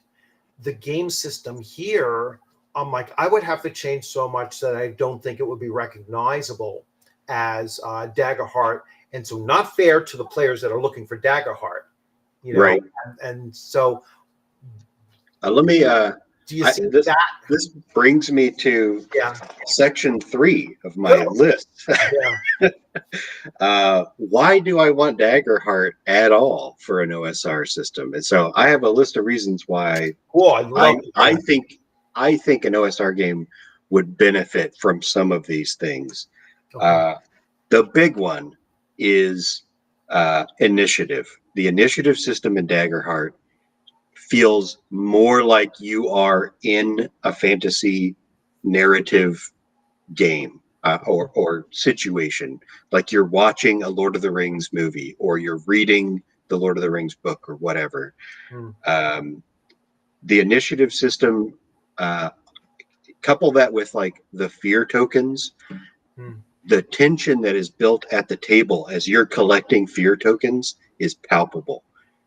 the game system here, I'm like, I would have to change so much that I don't think it would be recognizable as Daggerheart. And so not fair to the players that are looking for Daggerheart, Right. And so let me, do you see that? This brings me to section 3 of my list. Why do I want Daggerheart at all for an OSR system? And so I have a list of reasons why I think an OSR game would benefit from some of these things. The big one is initiative. The initiative system in Daggerheart feels more like you are in a fantasy narrative game or situation, like you're watching a Lord of the Rings movie or you're reading the Lord of the Rings book or whatever. The initiative system, couple that with like the fear tokens, the tension that is built at the table as you're collecting fear tokens is palpable,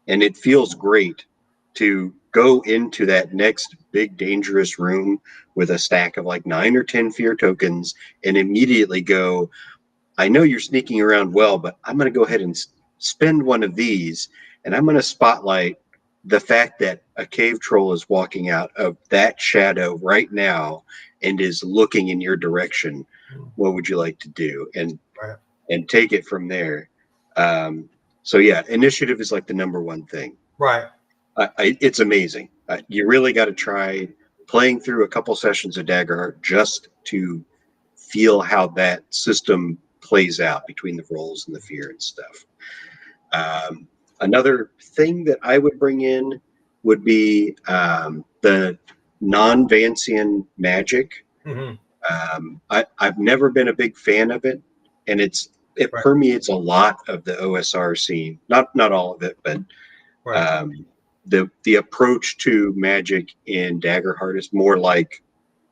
and it feels great to go into that next big dangerous room with a stack of like 9 or 10 fear tokens and immediately go, I know you're sneaking around well, but I'm going to go ahead and spend one of these, and I'm going to spotlight the fact that a cave troll is walking out of that shadow right now and is looking in your direction. What would you like to do? And take it from there. So initiative is like the number one thing. Right. It's amazing. You really got to try playing through a couple sessions of Daggerheart just to feel how that system plays out between the rolls and the fear and stuff. Another thing that I would bring in would be the non-Vancian magic. I've never been a big fan of it, and it permeates a lot of the OSR scene. Not all of it, but the approach to magic in Daggerheart is more like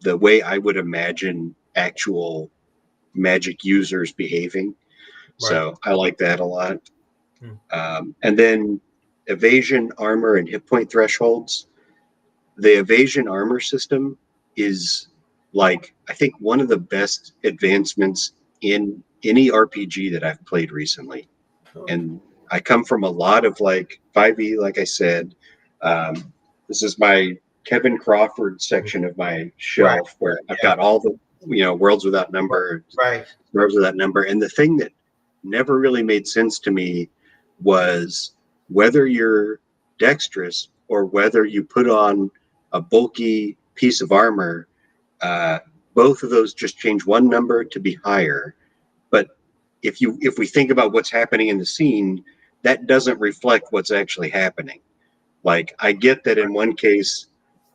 the way I would imagine actual magic users behaving. So I like that a lot. And then evasion, armor, and hit point thresholds. The evasion armor system is like, I think, one of the best advancements in any RPG that I've played recently. And I come from a lot of like 5e, like I said. This is my Kevin Crawford section of my shelf where I've got all the, Worlds Without Number, Worlds Without Number. And the thing that never really made sense to me was whether you're dexterous or whether you put on a bulky piece of armor, both of those just change one number to be higher. But if we think about what's happening in the scene, that doesn't reflect what's actually happening. Like, I get that in one case,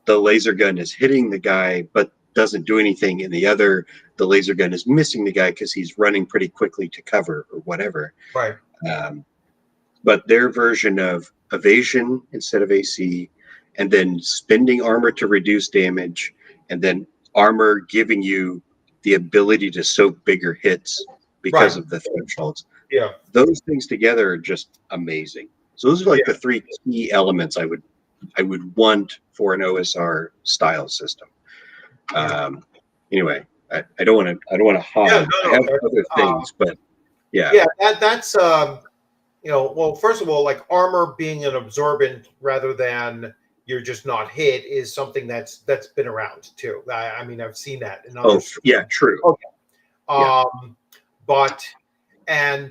the laser gun is hitting the guy, but doesn't do anything. In the other, the laser gun is missing the guy because he's running pretty quickly to cover or whatever. Right. But their version of evasion instead of AC, and then spending armor to reduce damage, and then armor giving you the ability to soak bigger hits because of the thresholds. Yeah. Those things together are just amazing. So those are like the three key elements I would want for an OSR style system. Anyway, I don't want to hog. I have other things, but that's well, first of all, like armor being an absorbent rather than you're just not hit is something that's been around too. I mean, I've seen that in other true. Okay. But I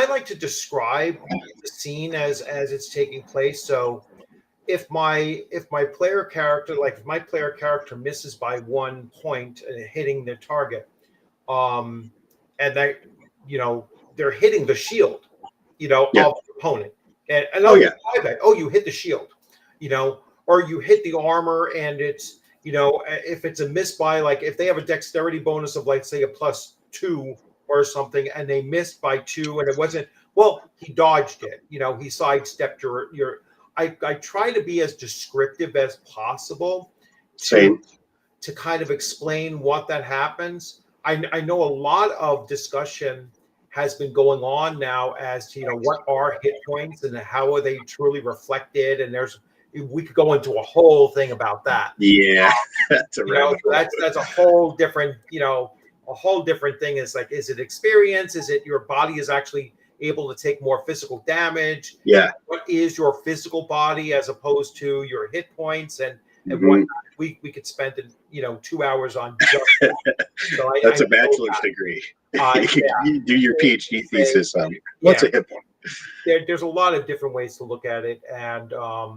like to describe the scene as it's taking place. So if my player character misses by 1 point hitting their target, and that they're hitting the shield, of the opponent, and you hit the shield, or you hit the armor, and it's if it's a miss by, like, if they have a dexterity bonus of, like, say a +2 or something, and they missed by 2, and it wasn't, well, he dodged it, he sidestepped your. I try to be as descriptive as possible to kind of explain what that happens. I know a lot of discussion has been going on now as to what are hit points and how are they truly reflected, and we could go into a whole thing about that. Yeah, that's that's a whole different thing. Is like, is it experience? Is it your body is actually able to take more physical damage? Yeah. What is your physical body as opposed to your hit points and whatnot? We could spend 2 hours on just that. So that's a bachelor's degree. You do your PhD thesis on what's a hit point. There's a lot of different ways to look at it, and I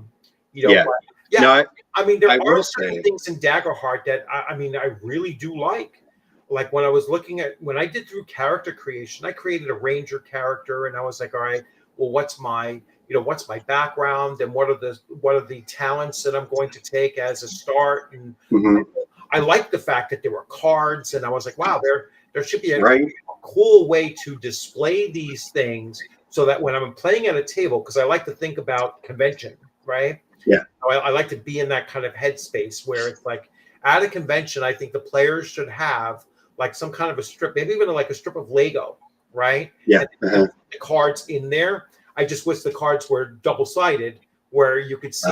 mean, there are certain things in Daggerheart that I really do like. Like when I did through character creation, I created a ranger character, and I was like, all right, well, what's my background, and what are the talents that I'm going to take as a start? And I like the fact that there were cards, and I was like, wow, there should be a cool way to display these things so that when I'm playing at a table, because I like to think about convention, right? Yeah. I like to be in that kind of headspace where it's like at a convention, I think the players should have like some kind of a strip, maybe even like a strip of Lego, right? Yeah. The cards in there. I just wish the cards were double-sided, where you could see.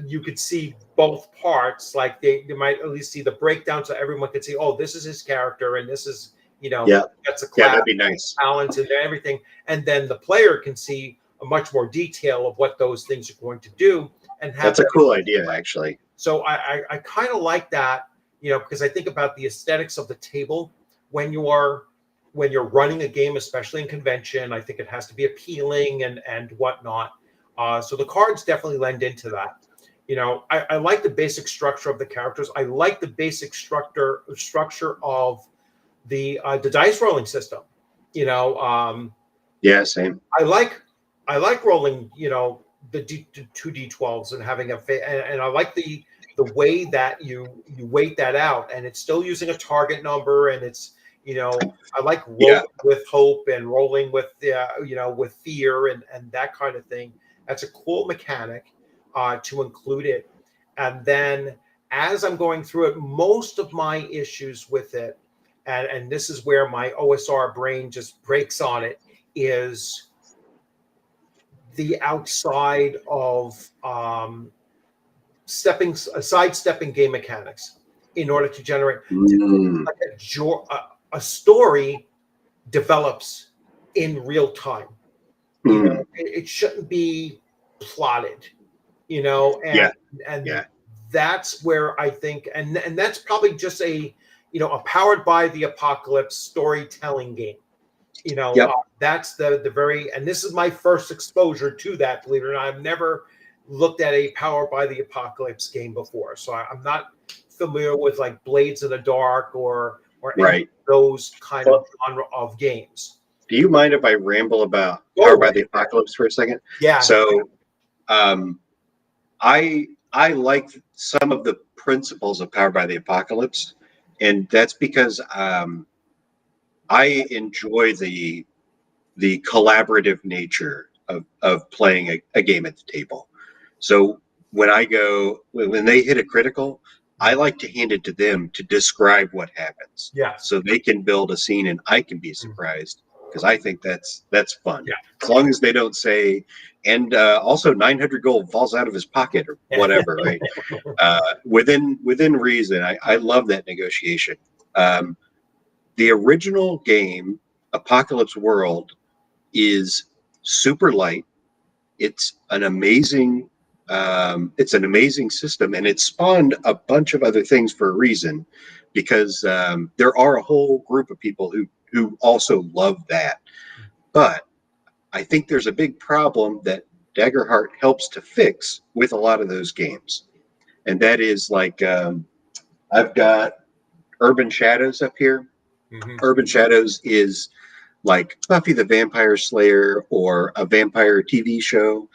You could see both parts. Like they might at least see the breakdown, so everyone could see. Oh, this is his character, and this is that's a class. That'd be nice. Talents and everything, and then the player can see a much more detail of what those things are going to do. And that's a cool idea, actually. So I kind of like that. Because I think about the aesthetics of the table when you're running a game, especially in convention. I think it has to be appealing and whatnot. So the cards definitely lend into that. I like the basic structure of the characters. I like the basic structure of the dice rolling system. Same. I like rolling. The 2d12s and having and I like the way that you weight that out, and it's still using a target number, and it's I like rolling with hope and rolling with with fear and that kind of thing. That's a cool mechanic to include it. And then as I'm going through it, most of my issues with it, and this is where my OSR brain just breaks on it, is the outside of sidestepping game mechanics in order to generate like a story develops in real time. You know, it shouldn't be plotted. You know, and that's where I think, and that's probably just a powered by the apocalypse storytelling game. You know, that's the very, and this is my first exposure to that. Believe it or not, I've never looked at a powered by the apocalypse game before, so I'm not familiar with like Blades in the Dark or any of those kind of genre of games. Do you mind if I ramble about Powered by the Apocalypse for a second? Yeah. So, I like some of the principles of Powered by the Apocalypse, and that's because I enjoy the collaborative nature of playing a game at the table. So when they hit a critical, I like to hand it to them to describe what happens. Yeah. So they can build a scene and I can be surprised, because I think that's fun. Yeah. As long as they don't say, and also 900 gold falls out of his pocket or whatever, right? Within reason, I love that negotiation. The original game, Apocalypse World, is super light. It's an amazing system, and it spawned a bunch of other things for a reason, because there are a whole group of people who also love that. But I think there's a big problem that Daggerheart helps to fix with a lot of those games, and that is like I've got Urban Shadows up here. Urban Shadows is like Buffy the Vampire Slayer or a vampire TV show,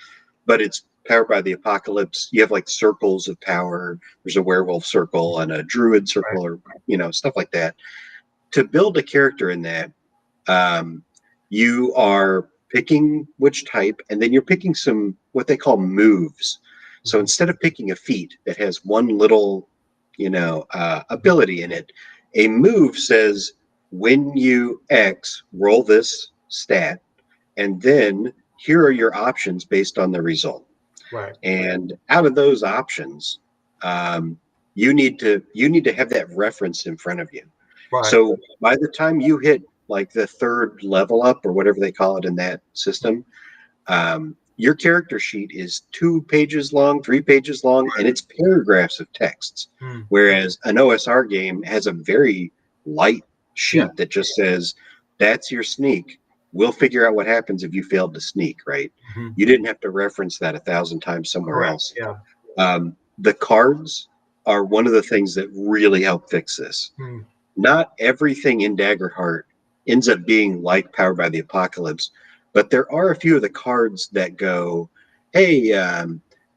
but it's powered by the apocalypse. You have like circles of power. There's a werewolf circle and a druid circle, or stuff like that. To build a character in that, you are picking which type, and then you're picking some what they call moves. So instead of picking a feat that has one little, ability in it, a move says, when you X, roll this stat, and then here are your options based on the result. Right. And out of those options, you need to have that reference in front of you. Right. So by the time you hit like the third level up or whatever they call it in that system, your character sheet is 2 pages long, 3 pages long, and it's paragraphs of texts. Whereas an OSR game has a very light sheet that just says, that's your sneak. We'll figure out what happens if you failed to sneak, right? You didn't have to reference that 1,000 times somewhere else. Yeah. The cards are one of the things that really help fix this. Not everything in Daggerheart ends up being like Powered by the Apocalypse, but there are a few of the cards that go, hey,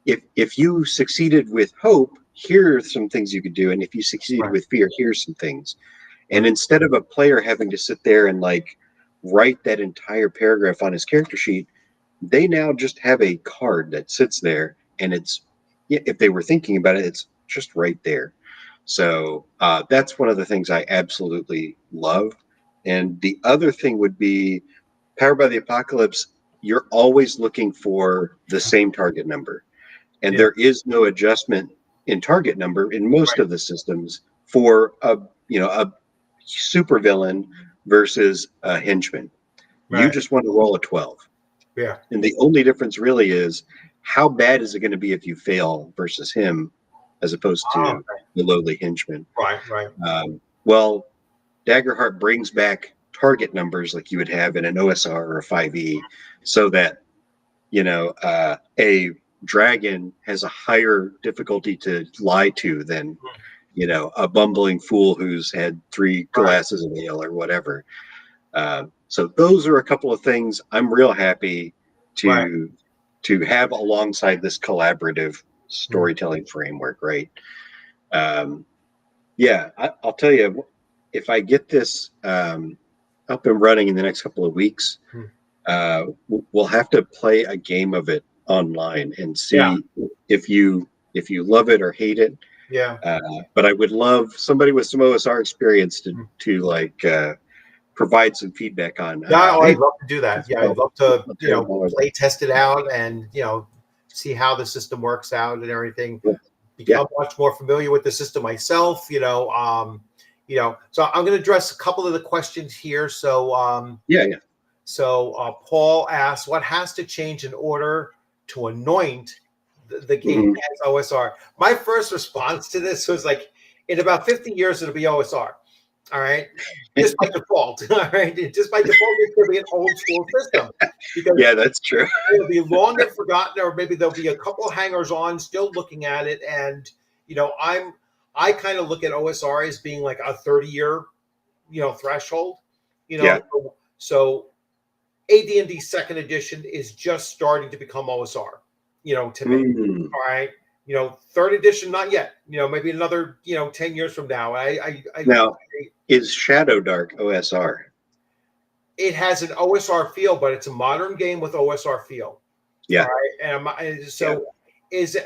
if you succeeded with hope, here are some things you could do. And if you succeeded with fear, here's some things. And instead of a player having to sit there and like write that entire paragraph on his character sheet, they now just have a card that sits there, and it's, if they were thinking about it, it's just right there. So that's one of the things I absolutely love. And the other thing would be Powered by the Apocalypse. You're always looking for the same target number, and there is no adjustment in target number in most of the systems for a super villain versus a henchman. You just want to roll a 12. Yeah. And the only difference really is how bad is it going to be if you fail versus him, as opposed to the lowly henchman. Right. Well, Daggerheart brings back target numbers like you would have in an OSR or a 5e, so that a dragon has a higher difficulty to lie to than a bumbling fool who's had 3 glasses of ale or whatever. So those are a couple of things I'm real happy to have alongside this collaborative storytelling framework, right? I'll tell you, if I get this up and running in the next couple of weeks, we'll have to play a game of it online and see if you love it or hate it. Yeah. But I would love somebody with some OSR experience to like provide some feedback on. I'd love to do that. Yeah, I'd love to play test it out and see how the system works out and everything. Become much more familiar with the system myself. So I'm going to address a couple of the questions here. So So Paul asks, what has to change in order to anoint the game as OSR? My first response to this was like, in about 50 years, it'll be OSR. All right. Just by default. All right. Just by default, it's going to be an old school system. Because yeah, that's true. it'll be long and forgotten, or maybe there'll be a couple hangers on still looking at it. And, I kind of look at OSR as being like a 30-year, threshold, Yeah. So AD&D second edition is just starting to become OSR, to me. All right. Third edition, not yet. Maybe another, 10 years from now. Now, is Shadow Dark OSR? It has an OSR feel, but it's a modern game with OSR feel. Yeah. All right.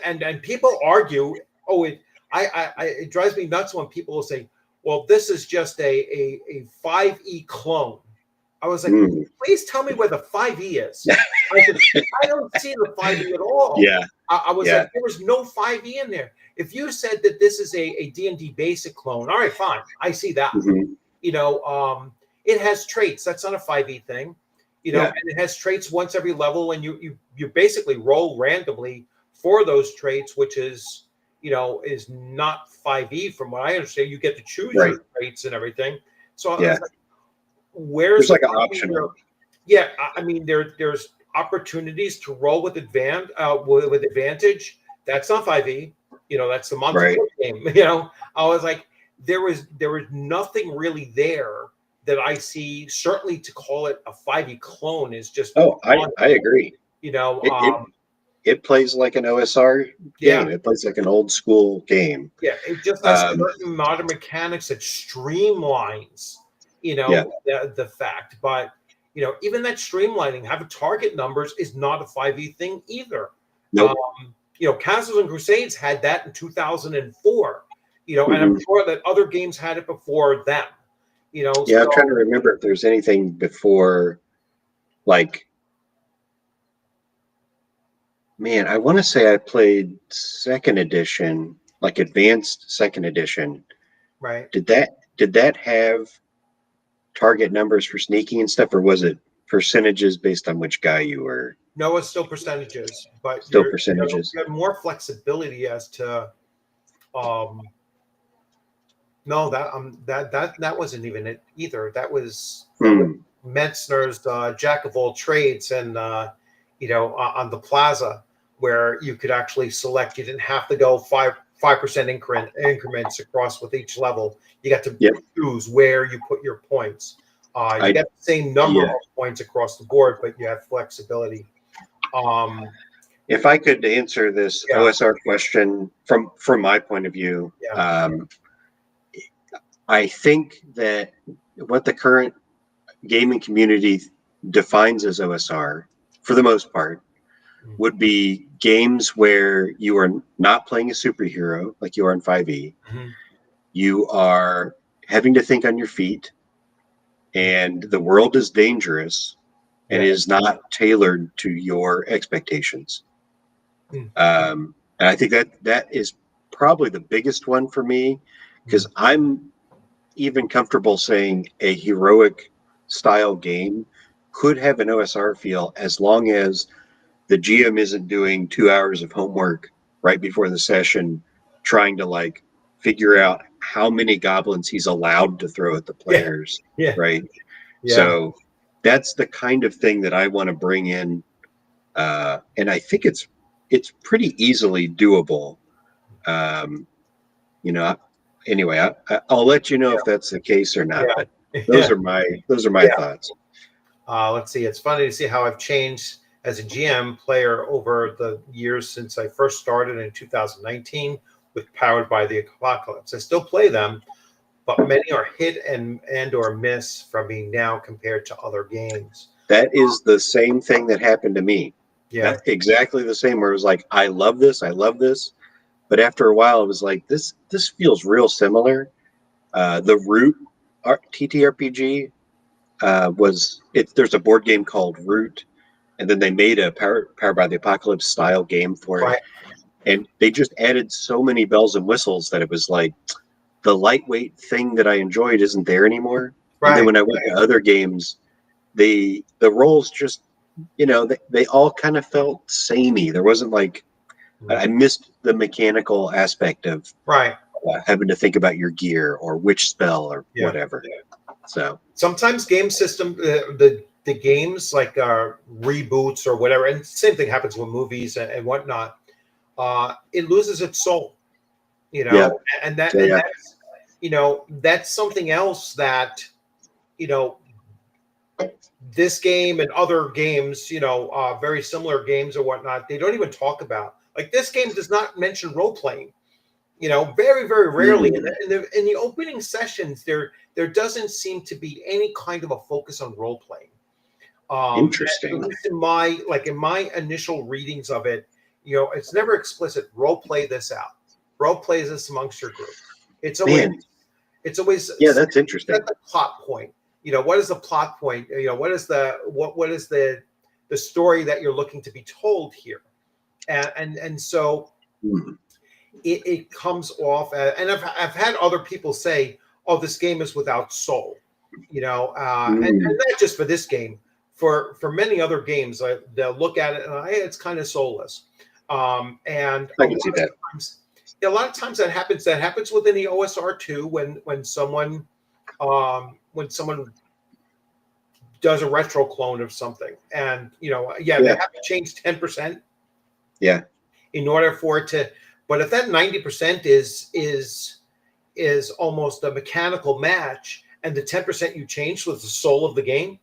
And people argue, it drives me nuts when people will say, well, this is just a 5e clone. I was like, please tell me where the 5e is. I don't see the 5e at all. Yeah. I was like, there was no 5e in there. If you said that this is a D&D basic clone, all right, fine. I see that. It has traits. That's not a 5e thing. And it has traits once every level, and you basically roll randomly for those traits, which is, is not 5e from what I understand. You get to choose your traits and everything. So I was like, where's like an optional? Yeah, I mean, there's opportunities to roll with advantage. That's not 5e. That's the monster game. I was like, there was nothing really there that I see. Certainly, to call it a 5e clone is just. Oh, I agree. It plays like an OSR game. Yeah. It plays like an old school game. Yeah, it just has certain modern mechanics that streamlines, the fact. But, even that streamlining, having target numbers is not a 5e thing either. Nope. Castles and Crusades had that in 2004, and I'm sure that other games had it before them. I'm trying to remember if there's anything before, like, man, I want to say I played second edition, like advanced second edition. Right. Did that have target numbers for sneaking and stuff, or was it percentages based on which guy you were? No, it's still percentages, but still percentages. You have more flexibility as to. No, that wasn't even it either. That was Metzner's Jack of all trades, and on the plaza where you could actually select. You didn't have to go 5% increments across with each level. You got to choose where you put your points. You get the same number of points across the board, but you have flexibility. If I could answer this OSR question from my point of view, I think that what the current gaming community defines as OSR, for the most part, would be games where you are not playing a superhero like you are in 5e. You are having to think on your feet, and the world is dangerous and is not tailored to your expectations. And I think that is probably the biggest one for me, because I'm even comfortable saying a heroic style game could have an OSR feel as long as the GM isn't doing 2 hours of homework right before the session, trying to figure out how many goblins he's allowed to throw at the players. Right. Yeah. So that's the kind of thing that I want to bring in. And I think it's pretty easily doable. Anyway, I'll let you know if that's the case or not, but those are my thoughts. Let's see. It's funny to see how I've changed as a GM player over the years since I first started in 2019 with Powered by the Apocalypse. I still play them, but many are hit and or miss from me now compared to other games. That is the same thing that happened to me. Yeah, that's exactly the same. Where it was like, I love this, but after a while, it was like, this feels real similar. The Root TTRPG there's a board game called Root, and then they made a Powered by the Apocalypse style game for it, and they just added so many bells and whistles that it was like the lightweight thing that I enjoyed isn't there anymore. And then when I went to other games, the roles just, they all kind of felt samey. There wasn't like, I missed the mechanical aspect of Right. having to think about your gear or which spell or Yeah. whatever. So sometimes game system, the games like reboots or whatever, and same thing happens with movies and whatnot. It loses its soul, Yeah. and that Yeah. and that's that's something else that this game and other games, very similar games or whatnot, they don't even talk about. Like this game does not mention role playing. Very, very rarely. In the opening sessions, there doesn't seem to be any kind of a focus on role playing. Interesting. At least in my initial readings of it, it's never explicit. Role play this out. Role play this amongst your group. It's always yeah, that's interesting. That's the plot point. What is the plot point? What is the story that you're looking to be told here? And so it comes off, and I've had other people say, "Oh, this game is without soul," and not just for this game, for many other games. They'll look at it and it's kind of soulless. And I can see that. A lot of times that happens. That happens within the OSR too, when someone does a retro clone of something, and they have to change 10%. Yeah. In order for it to, but if that 90% is almost a mechanical match, and the 10% you change was the soul of the game,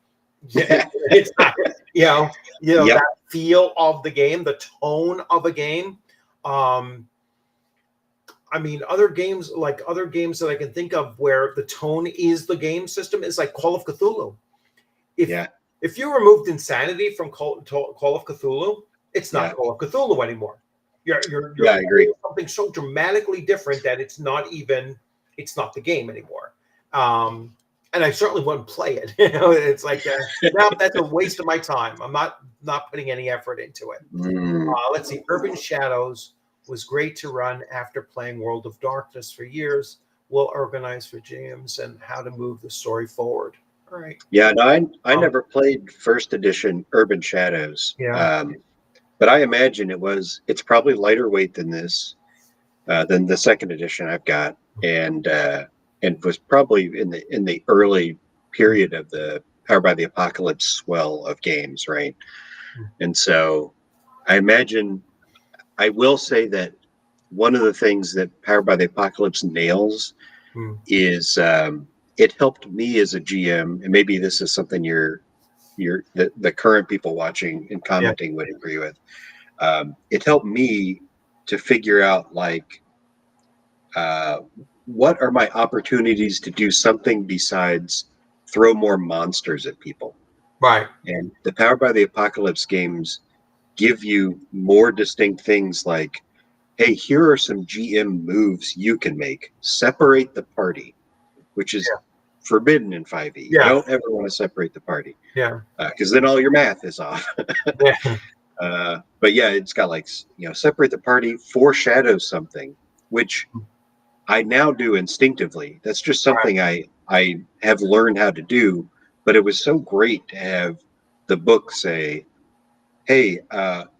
it's not, that feel of the game, the tone of a game. I mean, other games that I can think of where the tone is the game system is like Call of Cthulhu. If you removed insanity from Call of Cthulhu, it's not Call of Cthulhu anymore. You're I agree. Something so dramatically different that it's not the game anymore. And I certainly wouldn't play it. It's like now that's a waste of my time. I'm not putting any effort into it. Let's see. Urban Shadows was great to run after playing World of Darkness for years. We'll organize for GMs and how to move the story forward. All right. Yeah, no, I never played first edition Urban Shadows. Yeah. But I imagine it's probably lighter weight than this, than the second edition I've got, and was probably in the early period of the Powered by the Apocalypse swell of games, right? And so I imagine, I will say that one of the things that Powered by the Apocalypse nails is it helped me as a GM, and maybe this is something the current people watching and commenting would agree with. It helped me to figure out what are my opportunities to do something besides throw more monsters at people. Right. And the Powered by the Apocalypse games give you more distinct things like, hey, here are some GM moves you can make. Separate the party, which is forbidden in 5e. You don't ever want to separate the party. Yeah. Because then all your math is off. But it's got separate the party, foreshadow something, which I now do instinctively. That's just something I have learned how to do. But it was so great to have the book say, hey,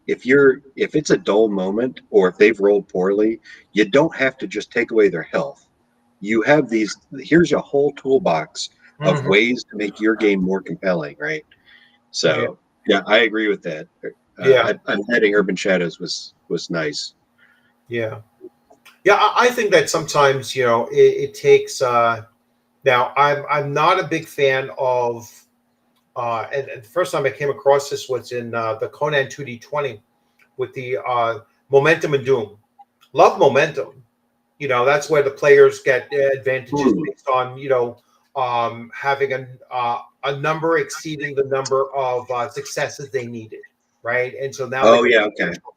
if it's a dull moment or if they've rolled poorly, you don't have to just take away their health. You have here's a whole toolbox of ways to make your game more compelling, right? So I agree with that. I'm adding Urban Shadows was nice. Yeah. I think that sometimes it takes. Now I'm not a big fan of. And the first time I came across this was in the Conan 2D20 with the Momentum and Doom. Love Momentum. That's where the players get advantages based on having a number exceeding the number of successes they needed, right? And so now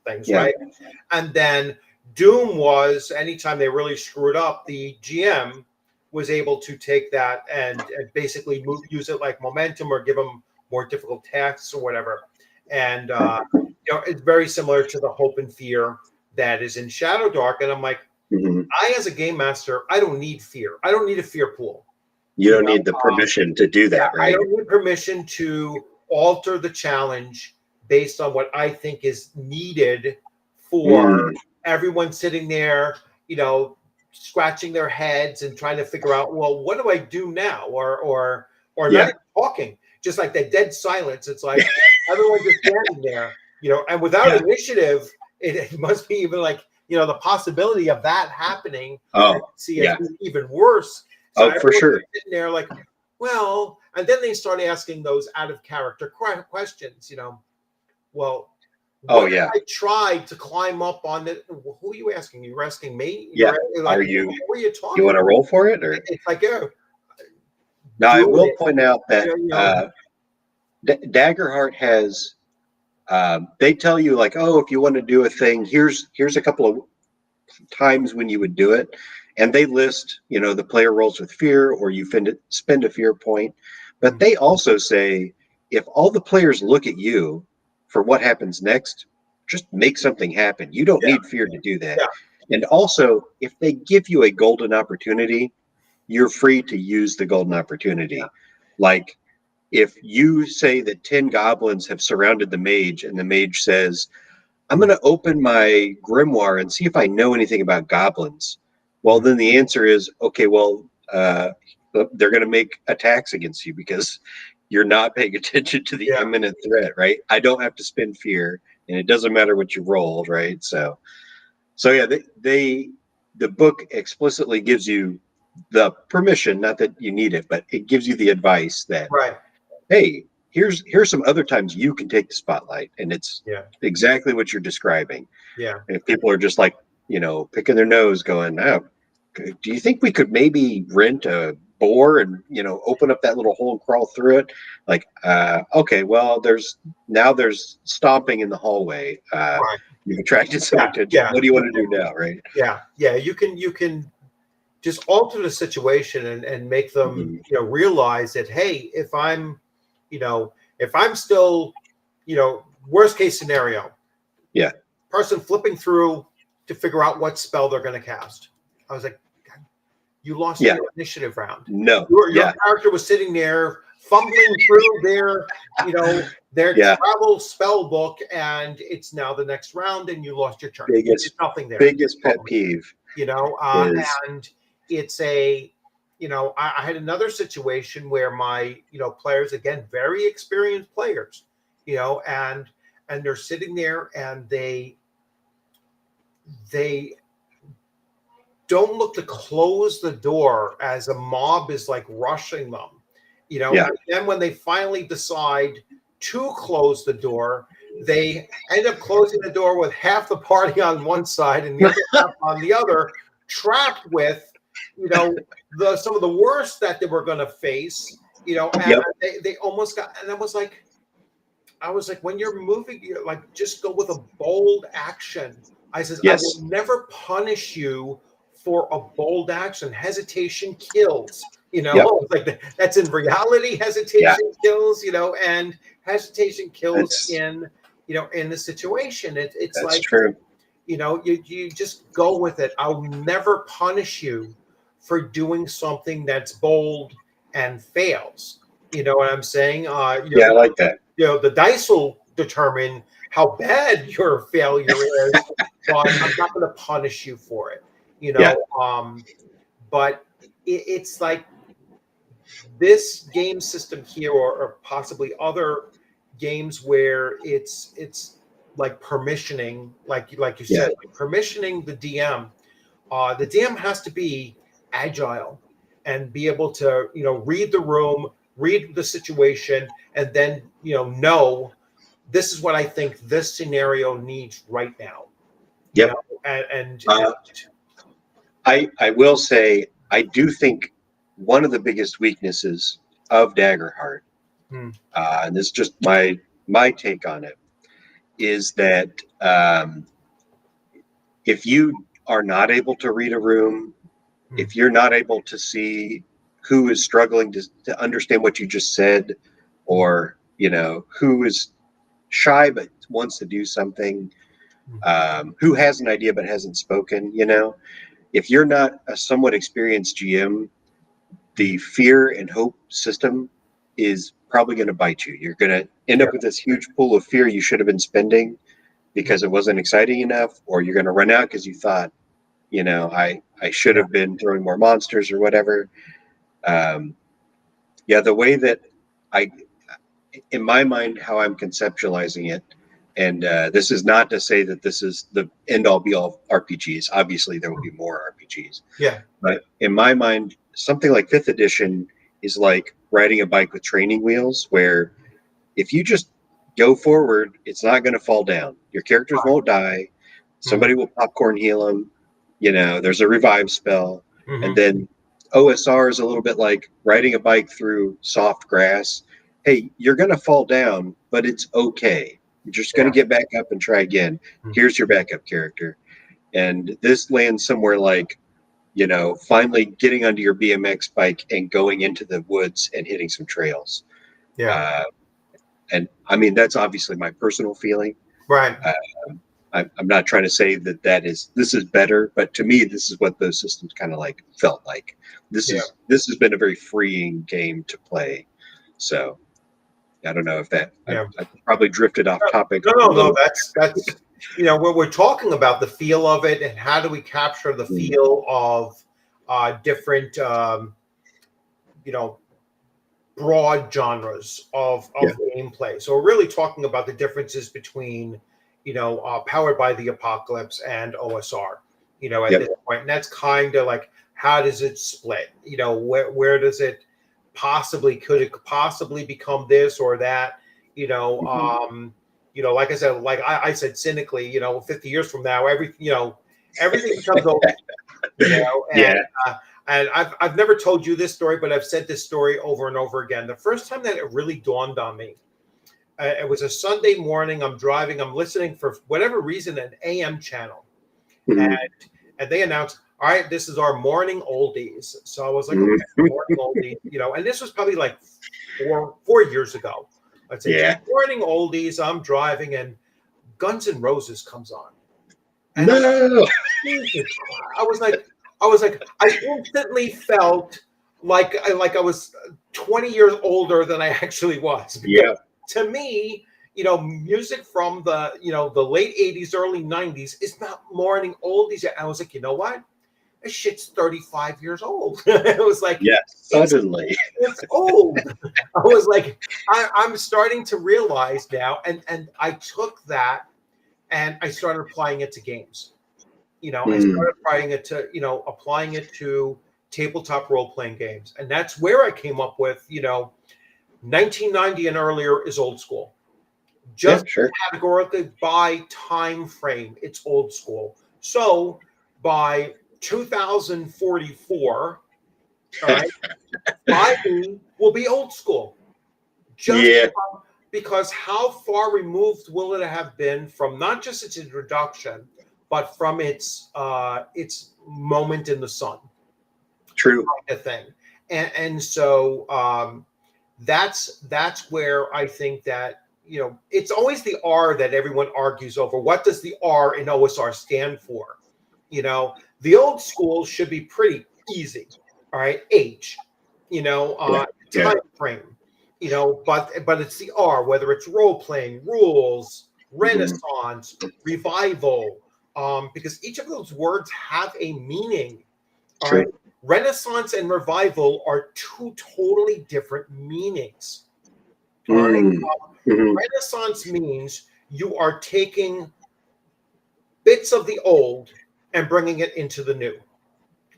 things, right? And then Doom was anytime they really screwed up, the GM was able to take that and basically use it like momentum or give them more difficult tasks or whatever. And it's very similar to the hope and fear that is in Shadow Dark. And I'm like, I as a game master, I don't need fear. I don't need a fear pool. You don't need the permission to do that, I right? don't need permission to alter the challenge based on what I think is needed for everyone sitting there, scratching their heads and trying to figure out, well, what do I do now? Or not even talking, just like that dead silence. It's like everyone just standing there, and without initiative, it must be even like, the possibility of that happening. Oh, see, it's even worse. So for sure. Sitting there like, well, and then they start asking those out of character questions, well, what if I tried to climb up on it? Who are you asking? You're asking me? Yeah. Like, are you? Who are you talking? You want to roll for it, or? It's like, Now I will point out that Daggerheart has. They tell you like, oh, if you want to do a thing, here's a couple of times when you would do it, and they list, the player rolls with fear, or you spend a fear point. But they also say, if all the players look at you for what happens next, just make something happen. You don't need fear to do that. And also, if they give you a golden opportunity, you're free to use the golden opportunity. Like, if you say that 10 goblins have surrounded the mage, and the mage says, I'm going to open my grimoire and see if I know anything about goblins. Well, then the answer is, okay, well, they're going to make attacks against you because you're not paying attention to the imminent threat, right? I don't have to spend fear, and it doesn't matter what you rolled, right? So yeah, the book explicitly gives you the permission, not that you need it, but it gives you the advice that, hey, here's some other times you can take the spotlight, and it's exactly what you're describing. And if people are just like, picking their nose going, oh, do you think we could maybe rent a boar and, open up that little hole and crawl through it? Like, okay, well, there's stomping in the hallway. You've attracted some attention. What do you want to do now, right? You can just alter the situation and make them, realize that, hey, if I'm still, worst case scenario, person flipping through to figure out what spell they're going to cast. I was like, you lost your initiative round. No, your character was sitting there fumbling through their travel spell book, and it's now the next round, and you lost your turn. There's nothing there. Biggest pet peeve. And it's a, I had another situation where my, players, again, very experienced players, and they're sitting there and they don't look to close the door as a mob is like rushing them, and then when they finally decide to close the door, they end up closing the door with half the party on one side and the other half on the other, trapped with, some of the worst that they were going to face, and they almost got, and I was like, when you're moving, you're like, just go with a bold action. I says, I will never punish you for a bold action. Hesitation kills, like that's in reality. Hesitation kills, and hesitation kills in the situation. It's that's like, true. You just go with it. I'll never punish you for doing something that's bold and fails. You know what I'm saying? I like that. The dice will determine how bad your failure is, but I'm not going to punish you for it. But it's like this game system here, or possibly other games where it's like permissioning, like you said, like permissioning the DM. The DM has to be agile and be able to, read the room, read the situation, and then, know this is what I think this scenario needs right now. I will say, I do think one of the biggest weaknesses of Daggerheart, and this is just my take on it, is that if you are not able to read a room, if you're not able to see who is struggling to understand what you just said, or who is shy but wants to do something, who has an idea but hasn't spoken, if you're not a somewhat experienced GM, the fear and hope system is probably going to bite you. You're going to end up with this huge pool of fear you should have been spending because it wasn't exciting enough, or you're going to run out because you thought, I should have been throwing more monsters or whatever. The way that in my mind, how I'm conceptualizing it, and this is not to say that this is the end all be all RPGs. Obviously, there will be more RPGs. Yeah. But in my mind, something like 5th edition is like riding a bike with training wheels, where if you just go forward, it's not going to fall down. Your characters won't die. Somebody will popcorn heal them. There's a revive spell. And then OSR is a little bit like riding a bike through soft grass. Hey, you're going to fall down, but it's okay. You're just going to get back up and try again. Here's your backup character. And this lands somewhere like, finally getting onto your BMX bike and going into the woods and hitting some trails. Yeah. And I mean, that's obviously my personal feeling. Right. I'm not trying to say that this is better, but to me, this is what those systems kind of like felt like. This has been a very freeing game to play. So I don't know if that I probably drifted off topic. No. That's when we're talking about the feel of it and how do we capture the feel of different broad genres of gameplay. So we're really talking about the differences between Powered by the Apocalypse and OSR. At this point, and that's kind of like, how does it split? Where does it could it possibly become this or that? Like I said, like I said cynically, 50 years from now, everything becomes open. And I've never told you this story, but I've said this story over and over again. The first time that it really dawned on me, it was a Sunday morning. I'm driving. I'm listening for whatever reason an AM channel, and they announced, "All right, this is our morning oldies." So I was like, "Okay, morning oldies," And this was probably like 4 years ago. Let's say morning oldies. I'm driving, and Guns N' Roses comes on. And I was like, I instantly felt like I was 20 years older than I actually was. Because to me, music from the late 80s, early 90s is not morning oldies. I was like, you know what? This shit's 35 years old. It was like, suddenly it's old. I was like, I'm starting to realize now, and I took that and I started applying it to games. I started applying it to tabletop role-playing games. And that's where I came up with, 1990 and earlier is old school. Just categorically by time frame, it's old school. So by 2044, all right, 5e will be old school. Because how far removed will it have been from not just its introduction, but from its moment in the sun? True. Kind of thing. And so that's where I think that, it's always the R that everyone argues over. What does the R in OSR stand for? The old school should be pretty easy. All right. Age, time frame, but it's the R, whether it's role playing, rules, Renaissance, revival, because each of those words have a meaning. All right. Renaissance and revival are two totally different meanings. All right. Renaissance means you are taking bits of the old and bringing it into the new.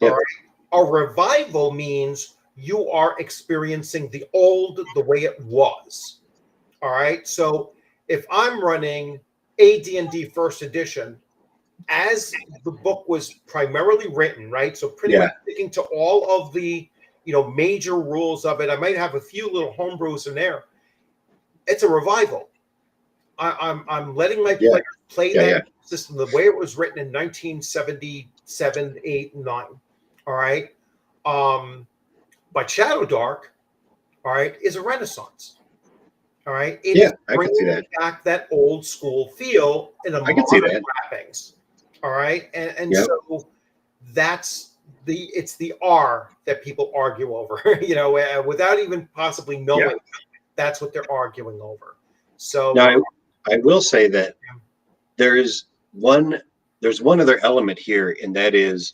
All right. A revival means you are experiencing the old the way it was. All right. So if I'm running AD&D First Edition, as the book was primarily written, right? So pretty much sticking to all of the, major rules of it. I might have a few little homebrews in there. It's a revival. I'm letting my players play that system the way it was written in 1977, 8, 9. All right. But Shadow Dark, all right, is a Renaissance. All right. It is bringing back that old school feel in a modern wrappings. All right. And so that's it's the R that people argue over, without even possibly knowing that's what they're arguing over. So now I will say that there's one other element here, and that is,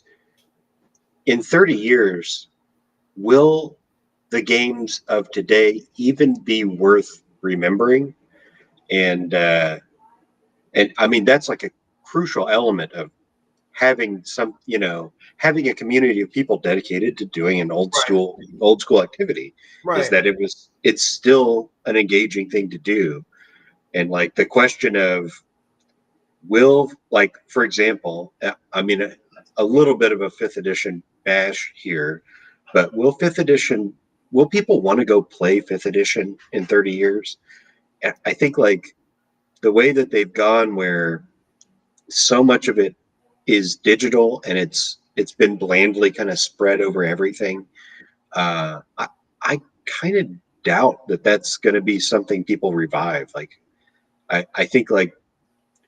in 30 years, will the games of today even be worth remembering? And I mean, that's like a crucial element of having having a community of people dedicated to doing an old school activity, is that it's still an engaging thing to do. And like the question of, will, like, for example, I mean, a little bit of a fifth edition bash here, but will people want to go play fifth edition in 30 years? I think like the way that they've gone, where so much of it is digital and it's been blandly kind of spread over everything. I kind of doubt that that's going to be something people revive. Like, I think like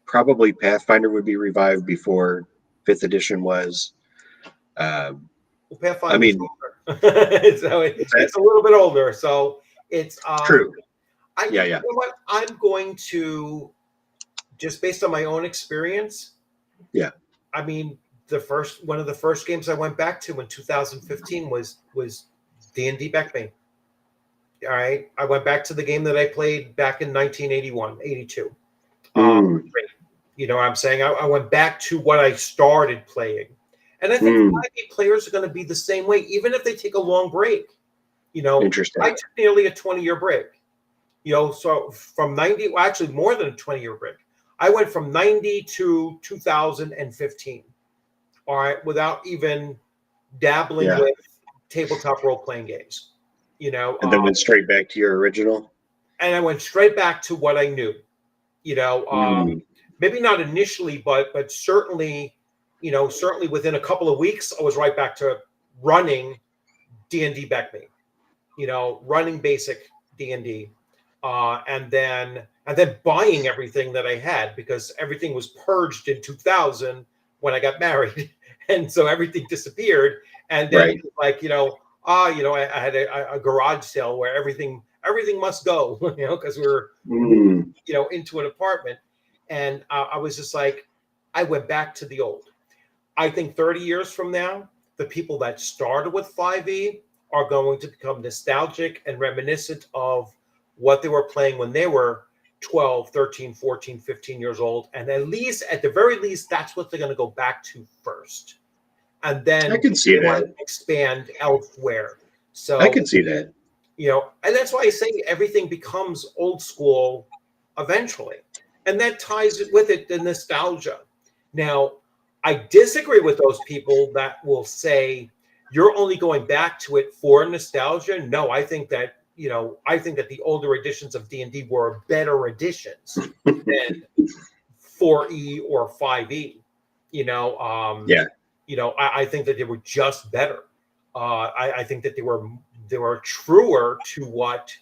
probably Pathfinder would be revived before fifth edition was. Pathfinder, I mean, so it's a little bit older, so it's true. You know what? I'm going to, just based on my own experience. Yeah. I mean, one of the first games I went back to in 2015 was D&D Beckme. All right. I went back to the game that I played back in 1981, 82. You know what I'm saying? I went back to what I started playing. And I think 5e players are going to be the same way, even if they take a long break. Interesting. I took nearly a 20-year break. So from 90, well, actually more than a 20-year break. I went from 90 to 2015. All right, without even dabbling with tabletop role-playing games. And then went straight back to your original. And I went straight back to what I knew. Maybe not initially, but certainly, certainly within a couple of weeks, I was right back to running D&D Beckme. Running basic D&D, and then buying everything that I had, because everything was purged in 2000 when I got married, and so everything disappeared. And then I had a garage sale where everything must go, because we were into an apartment, and I was just like, I went back to the old. I think 30 years from now, the people that started with 5e are going to become nostalgic and reminiscent of what they were playing when they were 12, 13, 14, 15 years old. And at the very least, that's what they're going to go back to first. And then I can see that. Expand elsewhere. So I can see that. And that's why I say everything becomes old school eventually. And that ties with it the nostalgia. Now, I disagree with those people that will say you're only going back to it for nostalgia. No, I think that the older editions of D&D were better editions than 4E or 5E. I think that they were just better. I think that they were truer to what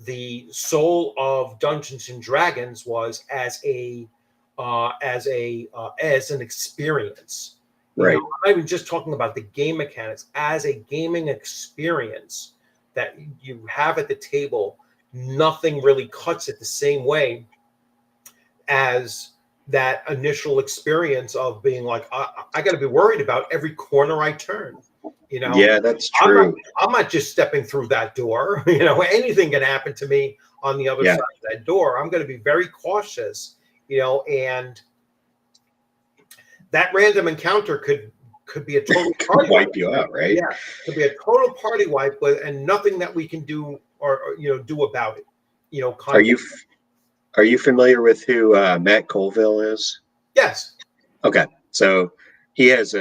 the soul of Dungeons and Dragons was as an experience. Right. I'm not even just talking about the game mechanics, as a gaming experience that you have at the table. Nothing really cuts it the same way as that initial experience of being like, I got to be worried about every corner I turn. Yeah, that's true. I'm not just stepping through that door. Anything can happen to me on the other side of that door. I'm going to be very cautious. And that random encounter could be a total party wipe you out, right? Yeah, could be a total party wipe, and nothing that we can do or do about it. Are you familiar with who Matt Colville is? Yes. Okay, so he has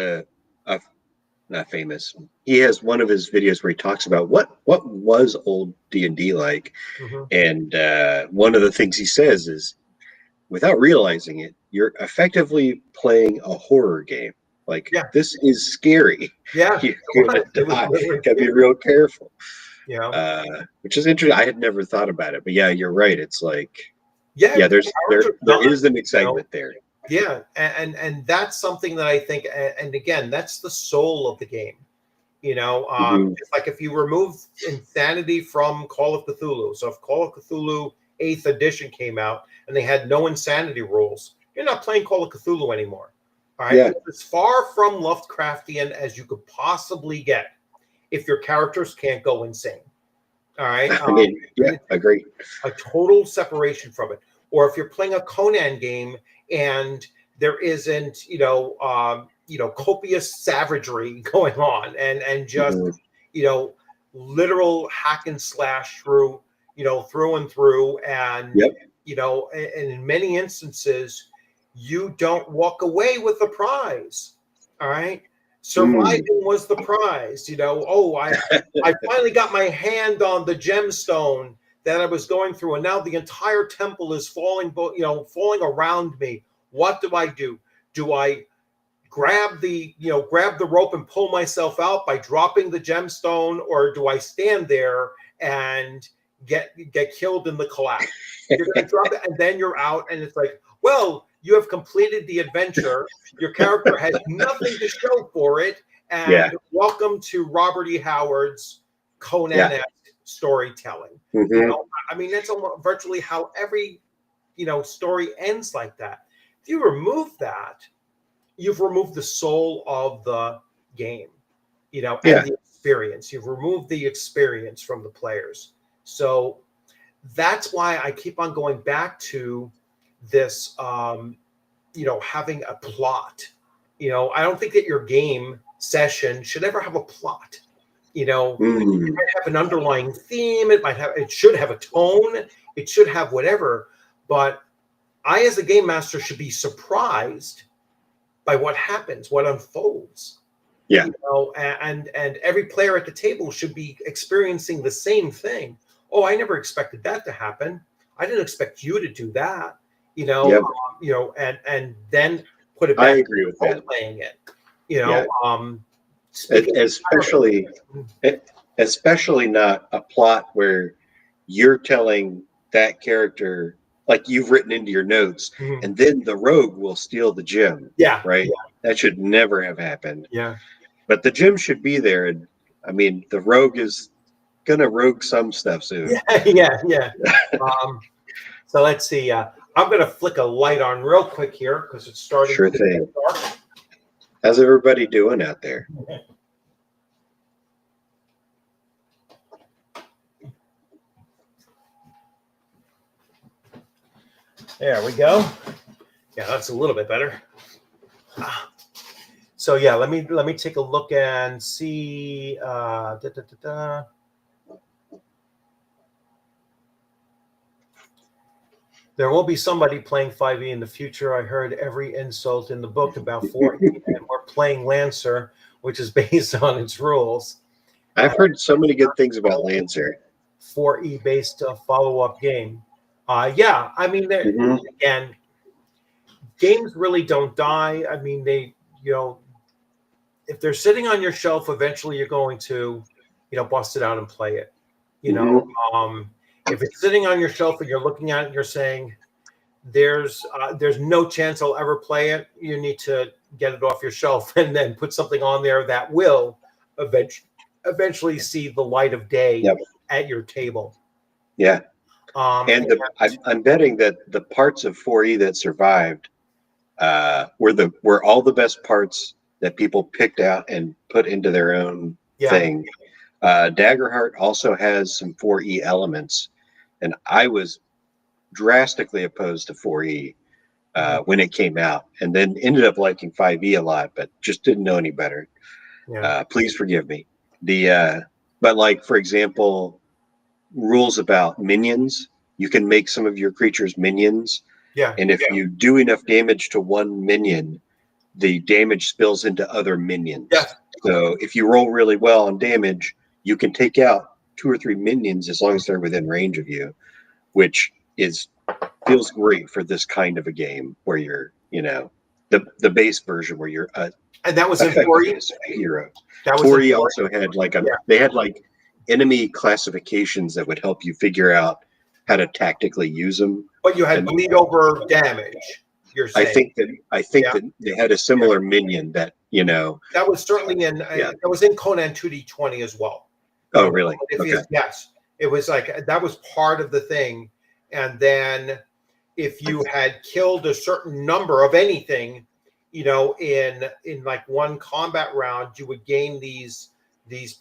not famous. He has one of his videos where he talks about what was old D&D like, and one of the things he says is, without realizing it, you're effectively playing a horror game. Like, this is scary. Yeah, you're gonna die. Gotta be real careful. Which is interesting. I had never thought about it, but yeah, you're right. It's like, there is an excitement there. Yeah, and that's something that I think, and again, that's the soul of the game. It's like if you remove insanity from Call of Cthulhu. So if Call of Cthulhu 8th edition came out and they had no insanity rules, you're not playing Call of Cthulhu anymore. All right, it's as far from Lovecraftian as you could possibly get if your characters can't go insane. All right, agree. A total separation from it. Or if you're playing a Conan game and there isn't, copious savagery going on and just, literal hack and slash through and through. And, and in many instances, you don't walk away with the prize. All right. Surviving was the prize, I finally got my hand on the gemstone that I was going through, and now the entire temple is falling around me. What do? Do I grab the rope and pull myself out by dropping the gemstone, or do I stand there and get killed in the collapse? You're going to drop it, and then you're out, and it's like, well, you have completed the adventure. Your character has nothing to show for it, and welcome to Robert E. Howard's Conan-esque storytelling. That's almost virtually how every story ends like that. If you remove that, you've removed the soul of the game, and the experience. You've removed the experience from the players. So that's why I keep on going back to this, having a plot. I don't think that your game session should ever have a plot. It might have an underlying theme. It should have a tone. It should have whatever. But I, as a game master, should be surprised by what happens, what unfolds. Yeah. And every player at the table should be experiencing the same thing. Oh, I never expected that to happen. I didn't expect you to do that. And then put it back. I agree with that. Playing it. Especially not a plot where you're telling that character, like you've written into your notes, and then the rogue will steal the gem. Yeah. Right. Yeah. That should never have happened. Yeah. But the gem should be there. And the rogue is gonna rogue some stuff soon. Yeah. So let's see. I'm gonna flick a light on real quick here because it's starting to get dark. How's everybody doing out there? There we go. Yeah, that's a little bit better. So yeah, let me take a look and see. There will be somebody playing 5e in the future. I heard every insult in the book about 4e, and we're playing Lancer, which is based on its rules. I've heard so many good things about Lancer. 4e based follow-up game. Again, games really don't die. They, if they're sitting on your shelf, eventually you're going to, bust it out and play it. If it's sitting on your shelf and you're looking at it and you're saying, there's no chance I'll ever play it, you need to get it off your shelf and then put something on there that will eventually see the light of day at your table. Yeah. I'm betting that the parts of 4E that survived were all the best parts that people picked out and put into their own thing. Daggerheart also has some 4E elements, and I was drastically opposed to 4E when it came out, and then ended up liking 5E a lot, but just didn't know any better. Please forgive me. But like, for example, rules about minions, you can make some of your creatures minions. And if you do enough damage to one minion, the damage spills into other minions. So if you roll really well on damage, you can take out 2 or 3 minions as long as they're within range of you, which feels great for this kind of a game where you're, the base version where you're and that was in 4E hero. 4E also had they had enemy classifications that would help you figure out how to tactically use them. But you had bleed over damage. You're I saying. think that they had a similar minion that, That was certainly in that was in Conan 2D20 as well. Oh, really? Okay. Yes, it was like that was part of the thing. And then if you had killed a certain number of anything, in like one combat round, you would gain these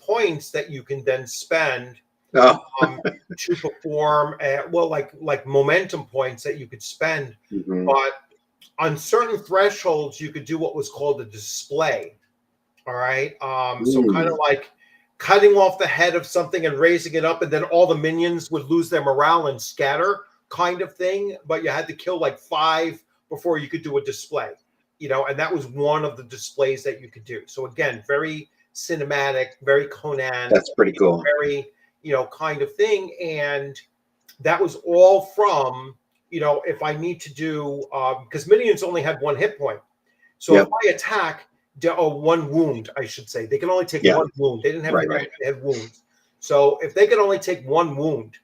points that you can then spend to perform. Like momentum points that you could spend, but on certain thresholds, you could do what was called a display. All right. So kind of like cutting off the head of something and raising it up, and then all the minions would lose their morale and scatter, kind of thing. But you had to kill like 5 before you could do a display, and that was one of the displays that you could do. So again, very cinematic, very Conan. That's pretty cool. Very, kind of thing. And that was all from, if I need to do, because minions only had 1 hit point. So if I attack, 1 wound, I should say. They can only take 1 wound. They didn't have they had wounds. So if they could only take 1 wound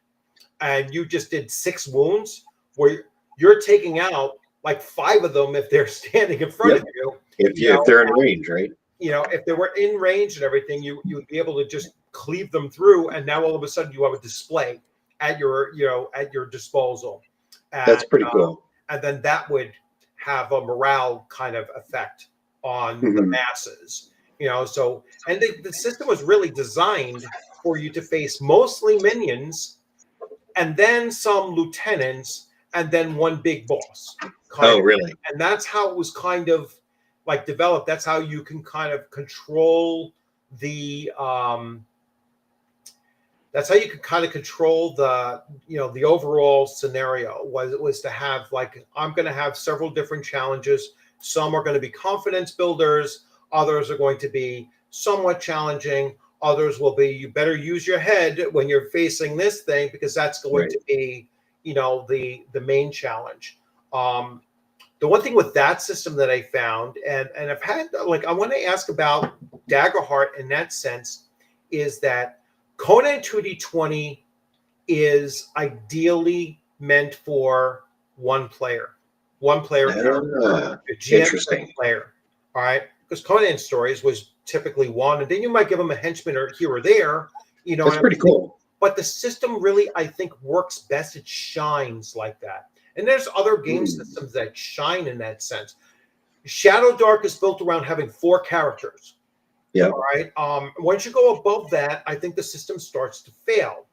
and you just did 6 wounds, where you're taking out like 5 of them if they're standing in front of you. If they're in range, right? If they were in range and everything, you would be able to just cleave them through, and now all of a sudden you have a display at your disposal. That's pretty cool. And then that would have a morale kind of effect on the masses, so, and the system was really designed for you to face mostly minions and then some lieutenants and then 1 big boss. Really? And that's how it was kind of like developed. That's how you can kind of control the the overall scenario was to have, like, I'm going to have several different challenges. Some are going to be confidence builders. Others are going to be somewhat challenging. Others will be, you better use your head when you're facing this thing, because that's going to be, the main challenge. The one thing with that system that I found, and I've had, like, I want to ask about Daggerheart in that sense, is that Conan 2D20 is ideally meant for 1 player. 1 player, interesting player. All right, because Conan stories was typically 1, and then you might give them a henchman or here or there. That's pretty cool. But the system really, I think, works best. It shines like that. And there's other game systems that shine in that sense. Shadow Dark is built around having 4 characters. Yeah. All right. Once you go above that, I think the system starts to fail.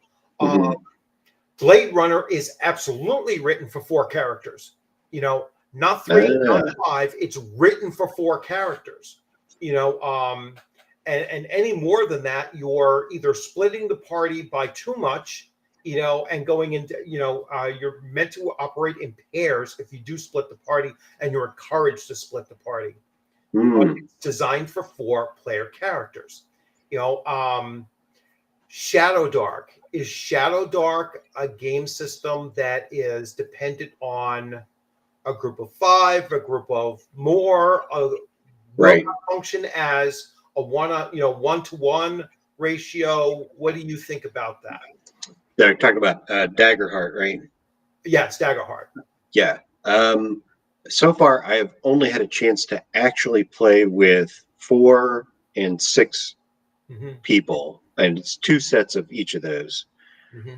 Blade Runner is absolutely written for 4 characters. Not 3, not 5. It's written for 4 characters. And any more than that, you're either splitting the party by too much, and going into, you're meant to operate in pairs if you do split the party, and you're encouraged to split the party. But it's designed for 4-player characters. Shadow Dark. Is Shadow Dark a game system that is dependent on a group of 5, a group of more, function as a 1-to-1 ratio? What do you think about that? They're talking about Daggerheart, right? Yeah, it's Daggerheart. Yeah. So far, I have only had a chance to actually play with 4 and 6 people, and it's 2 sets of each of those.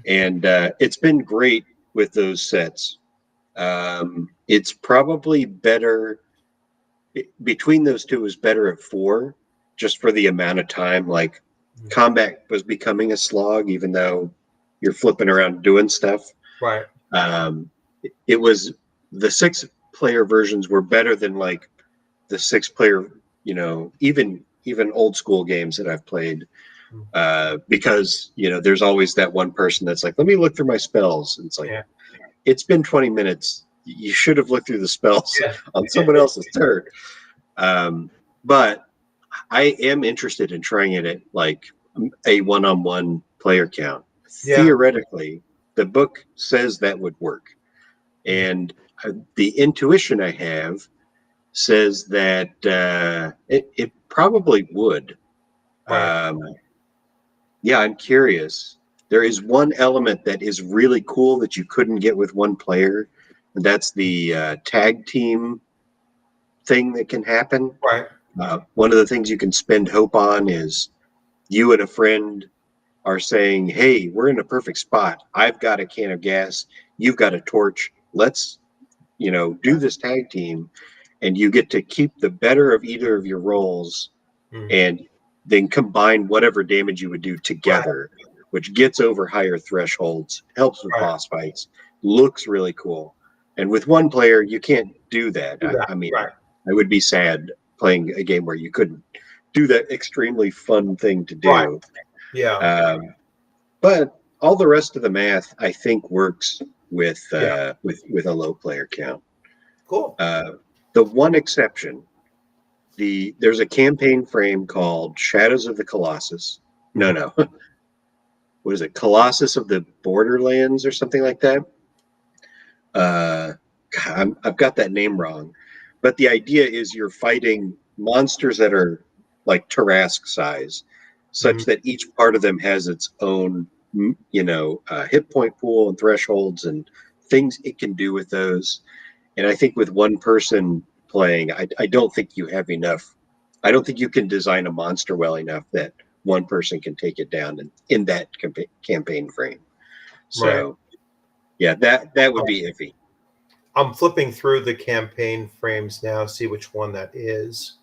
And it's been great with those sets. It's probably better between those 2 is better at 4, just for the amount of time. Like, combat was becoming a slog, even though you're flipping around doing stuff. Right. It was the 6-player versions were better than like the 6-player, even old school games that I've played, because there's always that one person that's like, let me look through my spells. And it's like, it's been 20 minutes. You should have looked through the spells on someone else's turn. But I am interested in trying it at like a 1-on-1 player count. Theoretically, the book says that would work. And the intuition I have says that it probably would. Right. I'm curious. There is one element that is really cool that you couldn't get with 1 player, That's the tag team thing that can happen. Right. One of the things you can spend hope on is you and a friend are saying, hey, we're in a perfect spot. I've got a can of gas. You've got a torch. Let's, do this tag team. And you get to keep the better of either of your rolls and then combine whatever damage you would do together, which gets over higher thresholds, helps with boss fights, looks really cool. And with one player, you can't do that. I mean, I would be sad playing a game where you couldn't do that extremely fun thing to do. Right. Yeah. But all the rest of the math, I think, works with a low player count. Cool. The one exception, there's a campaign frame called Shadows of the Colossus. No. What is it? Colossus of the Borderlands or something like that? I've got that name wrong. But the idea is you're fighting monsters that are like Tarrasque size, such that each part of them has its own, hit point pool and thresholds and things it can do with those. And I think with one person playing, I don't think you have enough. I don't think you can design a monster well enough that one person can take it down in that campaign frame. So, yeah, that would be iffy. I'm flipping through the campaign frames now, see which one that is.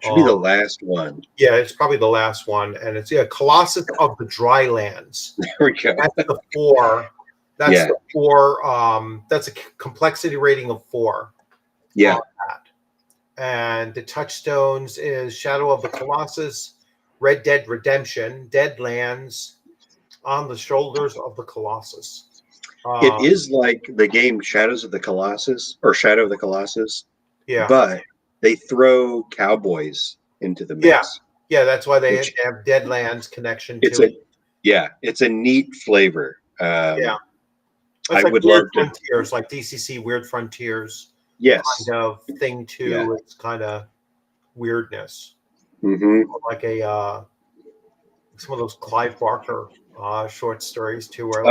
Should be the last one. Yeah, it's probably the last one, and it's Colossus of the Drylands. There we go. That's the 4. That's the 4. That's a complexity rating of 4. Yeah. And the touchstones is Shadow of the Colossus, Red Dead Redemption, Deadlands, On the Shoulders of the Colossus. It is like the game Shadows of the Colossus or Shadow of the Colossus. Yeah. But they throw cowboys into the mix. Yeah, that's why they have Deadlands connection to it. Yeah, it's a neat flavor. It's I like would Weird love Frontiers, like DCC Weird Frontiers. Yes. Kind of thing too. Yeah. It's kind of weirdness. Like some of those Clive Barker short stories too, where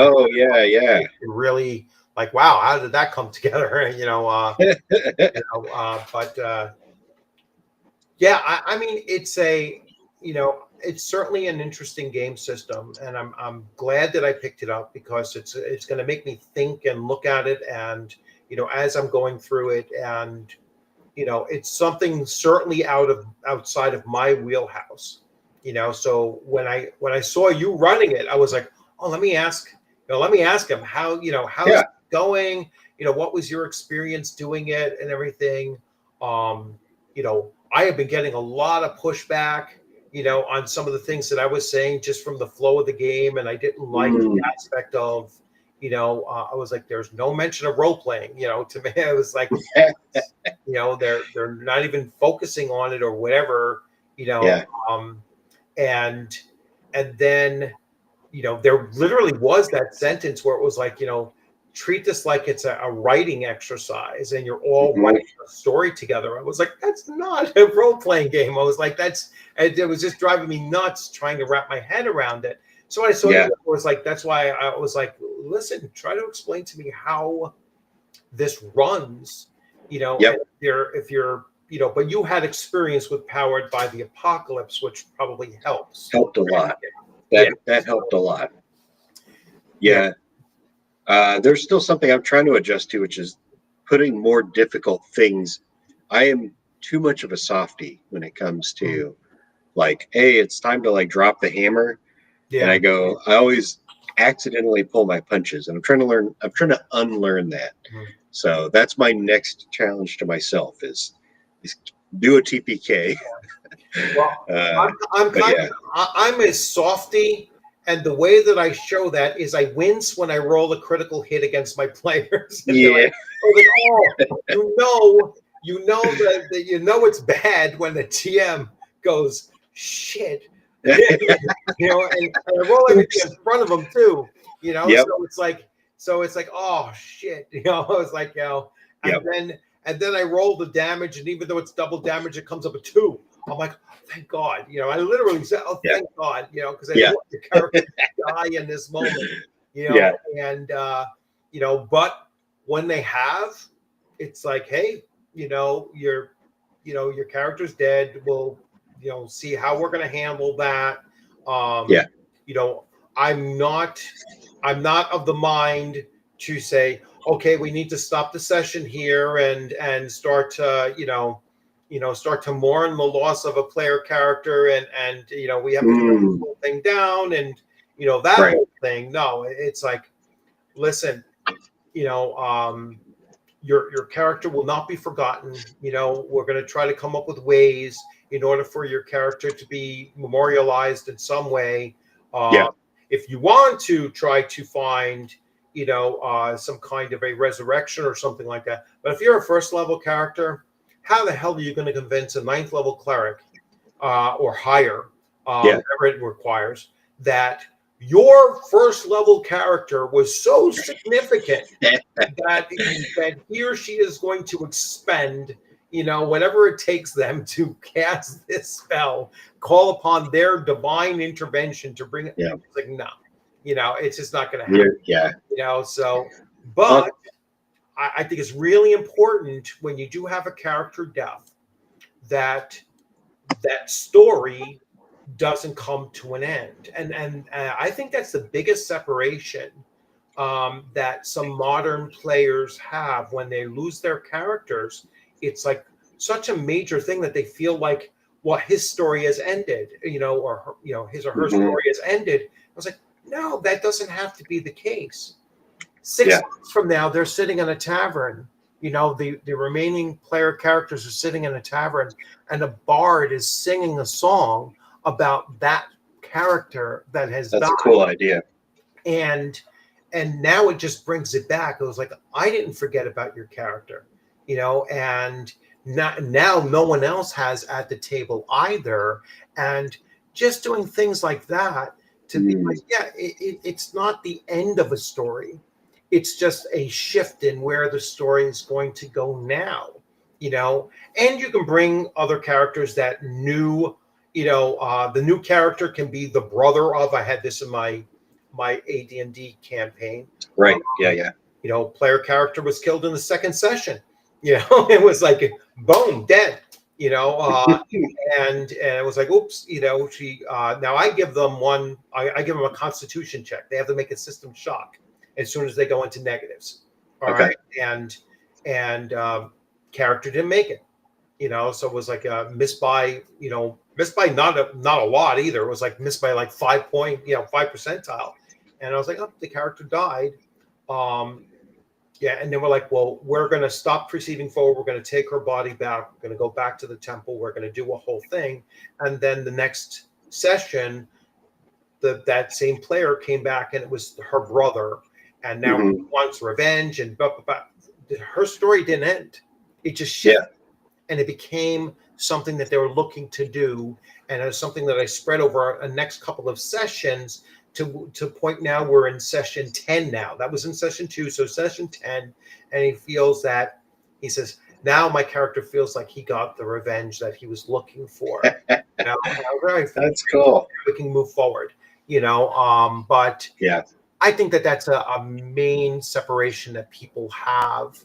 really like, wow, how did that come together? I mean, it's certainly an interesting game system, and I'm glad that I picked it up because it's going to make me think and look at it, and as I'm going through it, and it's something certainly outside of my wheelhouse. So when I saw you running it, I was like, oh, let me ask him how how's it going? What was your experience doing it and everything? I have been getting a lot of pushback, on some of the things that I was saying just from the flow of the game, and I didn't like the aspect of, I was like, there's no mention of role playing. To me, I was like, they're not even focusing on it or whatever. And then, there literally was that sentence where it was like, treat this like it's a writing exercise and you're all writing a story together. I was like, that's not a role-playing game. I was like, it was just driving me nuts trying to wrap my head around it. So I saw it was like, that's why I was like, listen, try to explain to me how this runs, if you're but you had experience with Powered by the Apocalypse, which probably helped a lot. That helped a lot. There's still something I'm trying to adjust to, which is putting more difficult things. I am too much of a softie when it comes to like, hey, it's time to like drop the hammer. And I always accidentally pull my punches, and I'm trying to unlearn that. So that's my next challenge to myself is do a TPK. Well, I'm a softie, and the way that I show that is I wince when I roll a critical hit against my players. Like, that it's bad when the TM goes shit. And I roll everything in front of them too. So it's like, oh shit. It's like, and then I roll the damage, and even though it's double damage, it comes up a 2. I'm like, oh, thank God. I literally said, oh, thank God, because I don't want the character to die in this moment, and, but when they have, it's like, hey, your character's dead. We'll, see how we're going to handle that. Yeah. I'm not of the mind to say, okay, we need to stop the session here and start to, start to mourn the loss of a player character and we have to shut the whole thing down and, that Right. whole thing. No, it's like, listen, your character will not be forgotten. We're going to try to come up with ways in order for your character to be memorialized in some way. If you want to try to find, some kind of a resurrection or something like that. But if you're a first level character, how the hell are you going to convince a 9th level cleric or higher, whatever it requires, that your first level character was so significant that he or she is going to expend, whatever it takes them to cast this spell, call upon their divine intervention to bring it. Yeah. It's like, no, it's just not going to happen. Yeah. So, but I think it's really important when you do have a character death that story doesn't come to an end. And I think that's the biggest separation that some modern players have when they lose their characters. It's like such a major thing that they feel like, well, his story has ended, or his or her story has ended. I was like, no, that doesn't have to be the case. 6 months from now, they're sitting in a tavern. The remaining player characters are sitting in a tavern, and a bard is singing a song about that character that has died. That's a cool idea. And now it just brings it back. It was like, I didn't forget about your character, and now no one else has at the table either. And just doing things like that to be like, it's not the end of a story. It's just a shift in where the story is going to go now, and you can bring other characters that new, the new character can be the brother of, I had this in my AD&D campaign. Right. Player character was killed in the second session. It was like, boom, dead. And it was like, oops, she. Now I give them I give them a Constitution check. They have to make a system shock as soon as they go into negatives. All right, and character didn't make it. So it was like missed by not a lot either. It was like missed by like 5 percentile. And I was like, oh, the character died. And then we're like, well, we're going to stop proceeding forward. We're going to take her body back. We're going to go back to the temple. We're going to do a whole thing. And then the next session, that same player came back, and it was her brother. And now he wants revenge. And her story didn't end. It just shifted. And it became something that they were looking to do. And it was something that I spread over a next couple of sessions to point now we're in session 10 now. That was in session 2, so session 10. And he says, now my character feels like he got the revenge that he was looking for. That's cool. We can move forward, but I think that's a main separation that people have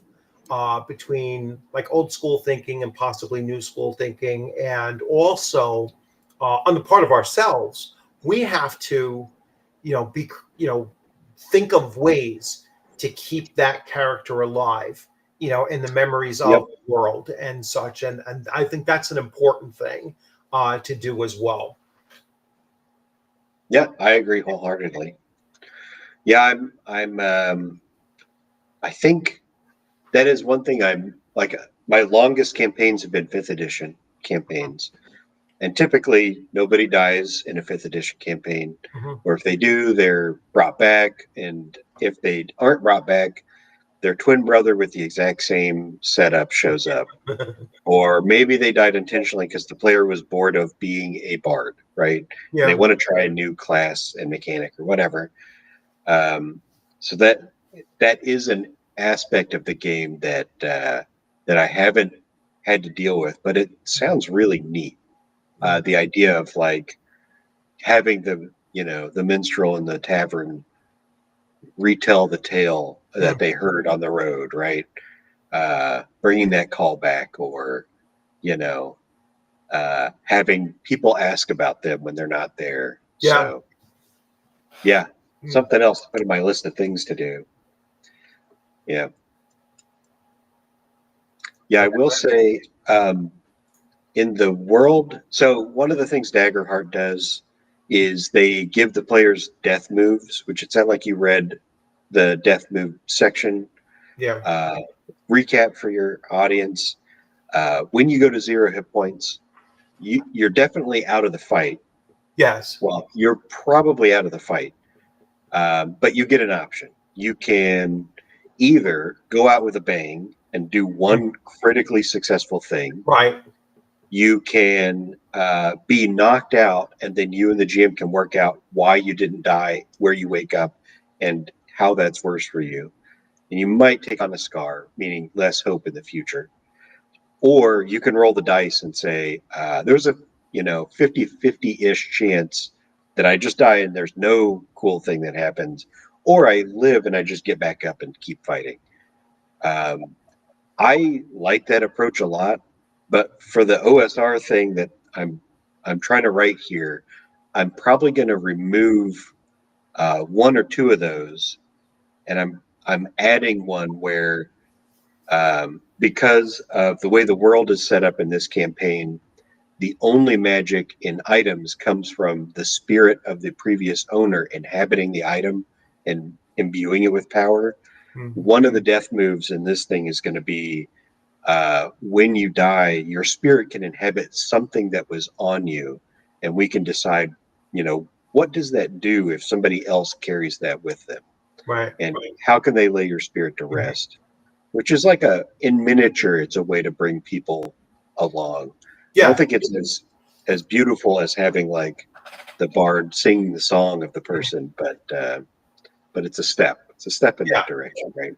between like old school thinking and possibly new school thinking. And also on the part of ourselves, we have to, think of ways to keep that character alive, in the memories of the world and such. And I think that's an important thing to do as well. Yeah, I agree wholeheartedly. Yeah, I think that is one thing I'm like, my longest campaigns have been 5th edition campaigns. And typically nobody dies in a 5th edition campaign, or if they do, they're brought back. And if they aren't brought back, their twin brother with the exact same setup shows up. Or maybe they died intentionally because the player was bored of being a bard, right? Yeah. They want to try a new class and mechanic or whatever. So that is an aspect of the game that I haven't had to deal with, but it sounds really neat. The idea of like having the minstrel in the tavern retell the tale that they heard on the road, right? Bringing that call back, or having people ask about them when they're not there. Yeah. So, yeah, something else to put in my list of things to do. Yeah. Yeah, I will say, in the world, so one of the things Daggerheart does is they give the players death moves, which it sounded like you read the death move section. Yeah. Recap for your audience. When you go to 0 hit points, you're definitely out of the fight. Yes. Well, you're probably out of the fight, but you get an option. You can either go out with a bang and do one critically successful thing. Right. You can be knocked out, and then you and the GM can work out why you didn't die, where you wake up, and how that's worse for you. And you might take on a scar, meaning less hope in the future. Or you can roll the dice and say, there's a 50-50-ish chance that I just die and there's no cool thing that happens, or I live and I just get back up and keep fighting. I like that approach a lot, but for the OSR thing that I'm trying to write here, I'm probably going to remove one or two of those, and I'm adding one where, because of the way the world is set up in this campaign, the only magic in items comes from the spirit of the previous owner inhabiting the item and imbuing it with power. One of the death moves in this thing is going to be, when you die, your spirit can inhabit something that was on you, and we can decide, what does that do if somebody else carries that with them? Right. And how can they lay your spirit to rest? Which is like in miniature, it's a way to bring people along. Yeah. I don't think it's as beautiful as having like the bard sing the song of the person, but it's a step. It's a step in that direction, right?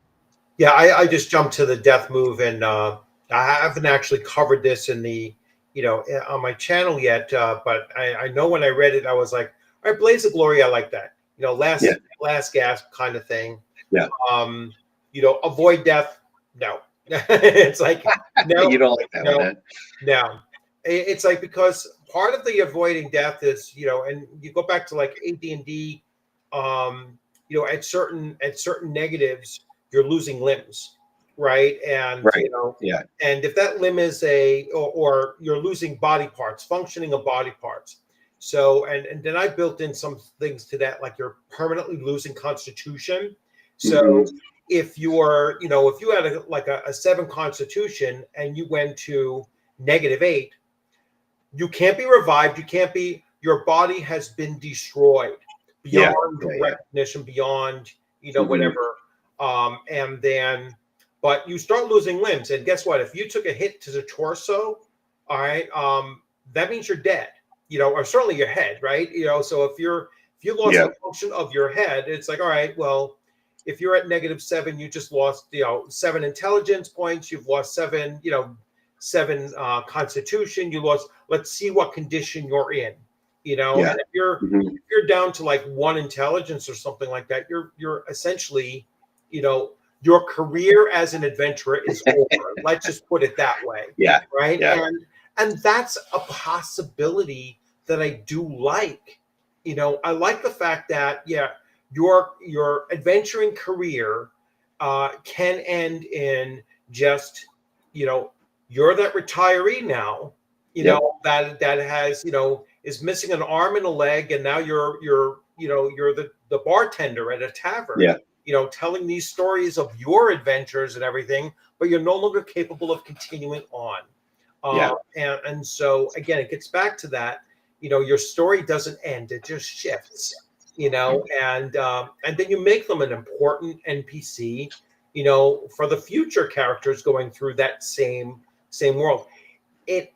Yeah, I just jumped to the death move, and I haven't actually covered this in the on my channel yet. But I know when I read it, I was like, all right, Blaze of Glory, I like that. Last gasp kind of thing. Yeah. Avoid death. No, it's like no, you don't like that one, huh? No. It's like, because part of the avoiding death is, and you go back to like AD&D, at certain negatives, you're losing limbs, right? And Right. and if that limb is or you're losing body parts, functioning of body parts. So and then I built in some things to that, like you're permanently losing constitution. So if you're, if you had a 7 constitution and you went to -8, you can't be revived. You can't be. Your body has been destroyed beyond recognition, beyond whatever. And then, but you start losing limbs, and guess what? If you took a hit to the torso, all right, that means you're dead. Or certainly your head, right? So if you lost the function of your head, it's like, all right, well, if you're at -7, you just lost 7 intelligence points. You've lost 7 constitution. You lost. Let's see what condition you're in. And if you're down to like 1 intelligence or something like that, you're essentially, your career as an adventurer is over. Let's just put it that way. Yeah. Right. Yeah. And that's a possibility that I do like. I like the fact that your adventuring career can end in just, you're that retiree now, that has, is missing an arm and a leg, and now you're the bartender at a tavern, telling these stories of your adventures and everything, but you're no longer capable of continuing on. And so again, it gets back to that, your story doesn't end, it just shifts, and then you make them an important NPC, for the future characters going through that same world. It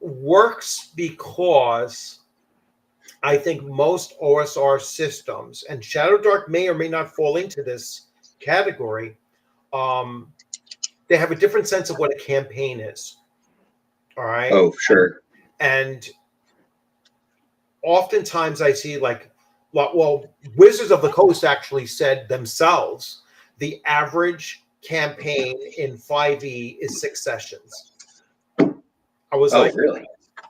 works because I think most OSR systems, and Shadow Dark may or may not fall into this category, they have a different sense of what a campaign is. All right. Oh, sure. And oftentimes I see like Well, Wizards of the Coast actually said themselves the average campaign in 5e is 6 sessions. I was like, really?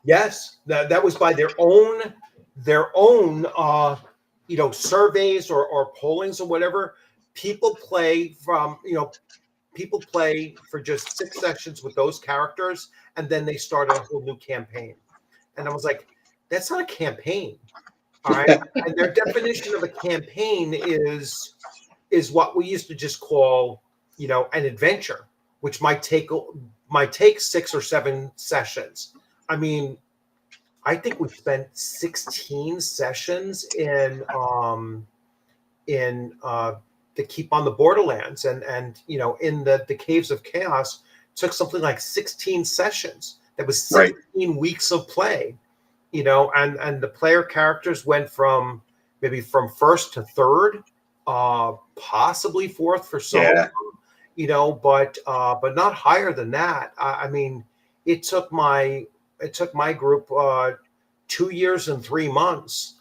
yes, that was by their own surveys or pollings or whatever. People play for just 6 sessions with those characters, and then they start a whole new campaign. And I was like, that's not a campaign. All right. And their definition of a campaign is what we used to just call, an adventure, which might take 6 or 7 sessions. I mean, I think we spent 16 sessions in the Keep on the Borderlands, and in the Caves of Chaos. Took something like 16 sessions. That was 16 weeks of play. And the player characters went from first to third, possibly fourth for some of them, but not higher than that. I mean, it took my group 2 years and 3 months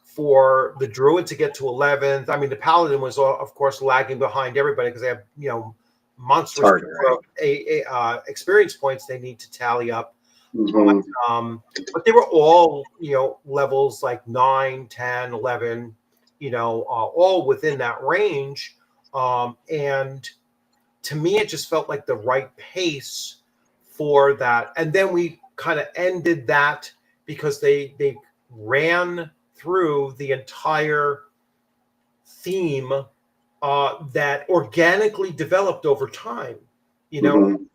for the Druid to get to 11th. I mean, the Paladin was, of course, lagging behind everybody because they have, monstrous experience points they need to tally up. But they were all, levels like 9, 10, 11, all within that range. And to me, it just felt like the right pace for that. And then we kind of ended that because they ran through the entire theme that organically developed over time. It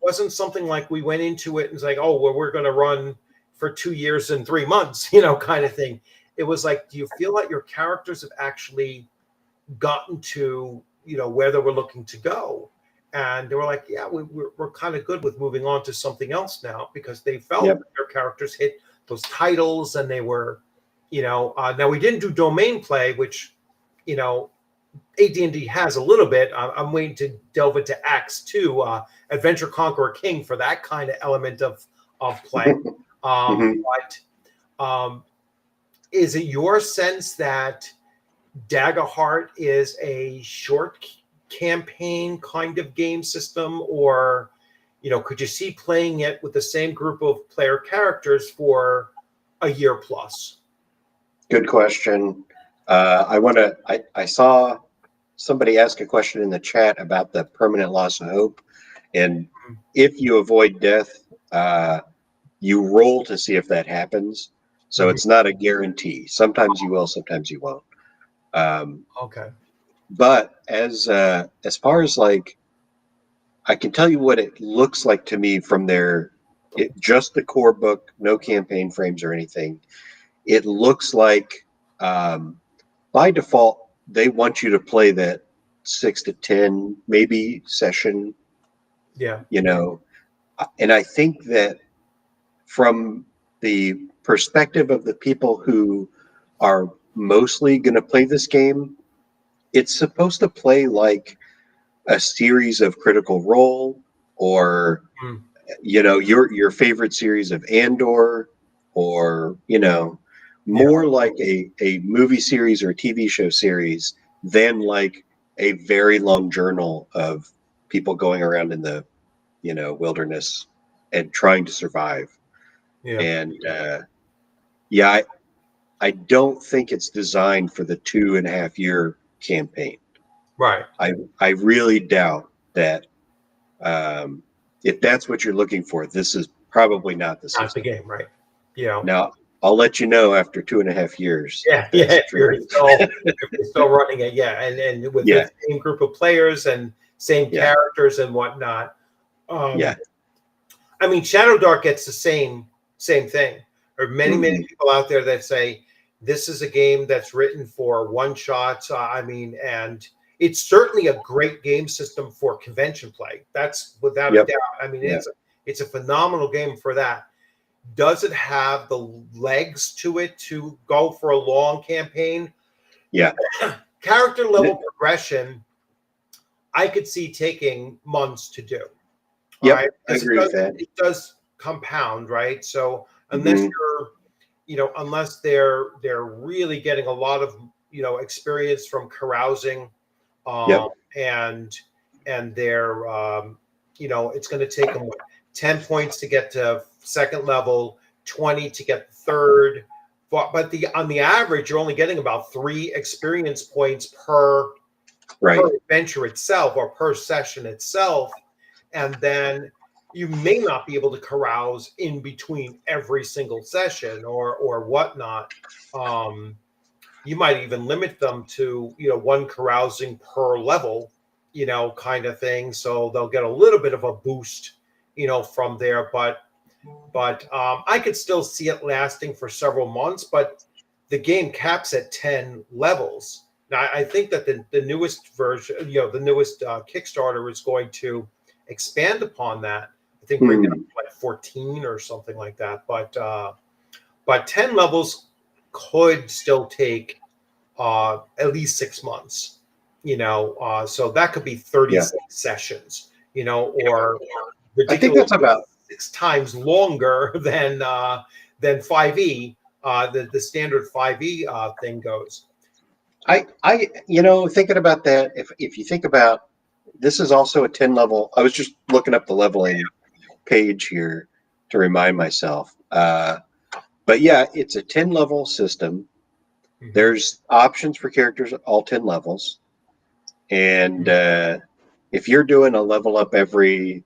wasn't something like we went into it and was like, oh, well, we're going to run for 2 years and 3 months, kind of thing. It was like, do you feel like your characters have actually gotten to, where they were looking to go? And they were like, yeah, we're kind of good with moving on to something else now, because they felt that their characters hit those titles, and they were, now we didn't do domain play, which, AD&D has a little bit. I'm waiting to delve into Acts 2, Adventure Conqueror King, for that kind of element of play. But is it your sense that Daggerheart is a short campaign kind of game system, or could you see playing it with the same group of player characters for a year plus? Good question. I saw somebody ask a question in the chat about the permanent loss of hope, and if you avoid death, you roll to see if that happens. So it's not a guarantee. Sometimes you will, sometimes you won't. Okay. But as far as like, I can tell you what it looks like to me from just the core book, no campaign frames or anything. It looks like by default they want you to play that 6 to 10 maybe session. Yeah. And I think that from the perspective of the people who are mostly going to play this game, it's supposed to play like a series of Critical Role, or your favorite series of Andor, or more like a movie series or a TV show series than like a very long journal of people going around in the wilderness and trying to survive. And I don't think it's designed for the 2.5 year campaign. Right. I really doubt that. If that's what you're looking for, this is probably not the system. Not the game, right? Now, I'll let you know after 2.5 years. Yeah, if you're still running it, and with the same group of players and same characters and whatnot. I mean, Shadow Dark gets the same thing. There are many people out there that say this is a game that's written for one shots. And it's certainly a great game system for convention play. That's without a doubt. I mean, it's a phenomenal game for that. Does it have the legs to it to go for a long campaign? Yeah. Character level progression, I could see taking months to do. Yeah, I agree with that. It does compound, right? So unless you're, unless they're really getting a lot of, experience from carousing, Yep. and they're it's going to take them 10 points to get to second level, 20 to get third, but on the average you're only getting about 3 experience points per adventure itself, or per session itself, and then you may not be able to carouse in between every single session or whatnot. You might even limit them to, 1 carousing per level, kind of thing. So they'll get a little bit of a boost, from there. But I could still see it lasting for several months. But the game caps at 10 levels. Now, I think that the newest version, the newest Kickstarter is going to expand upon that. I think bring it up to like 14 or something like that. But 10 levels could still take at least 6 months, so that could be 36 sessions, or I think that's about 6 times longer than 5e, the standard 5e thing goes. I thinking about that, if you think about, this is also a 10 level. I was just looking up the leveling page here to remind myself. But yeah, it's a 10 level system. Mm-hmm. There's options for characters at all 10 levels. And if you're doing a level up every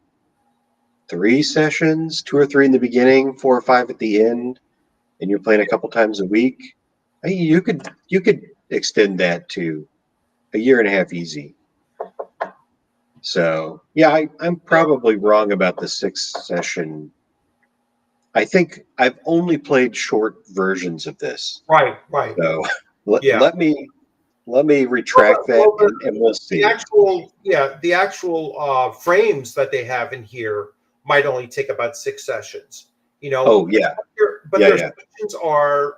3 sessions, 2 or 3 in the beginning, 4 or 5 at the end, and you're playing a couple times a week, you could extend that to a year and a half easy. So yeah, I'm probably wrong about the 6 session. I think I've only played short versions of this. Right. So let me retract that, and we'll see. The actual frames that they have in here might only take about 6 sessions. Oh yeah. But their sessions are,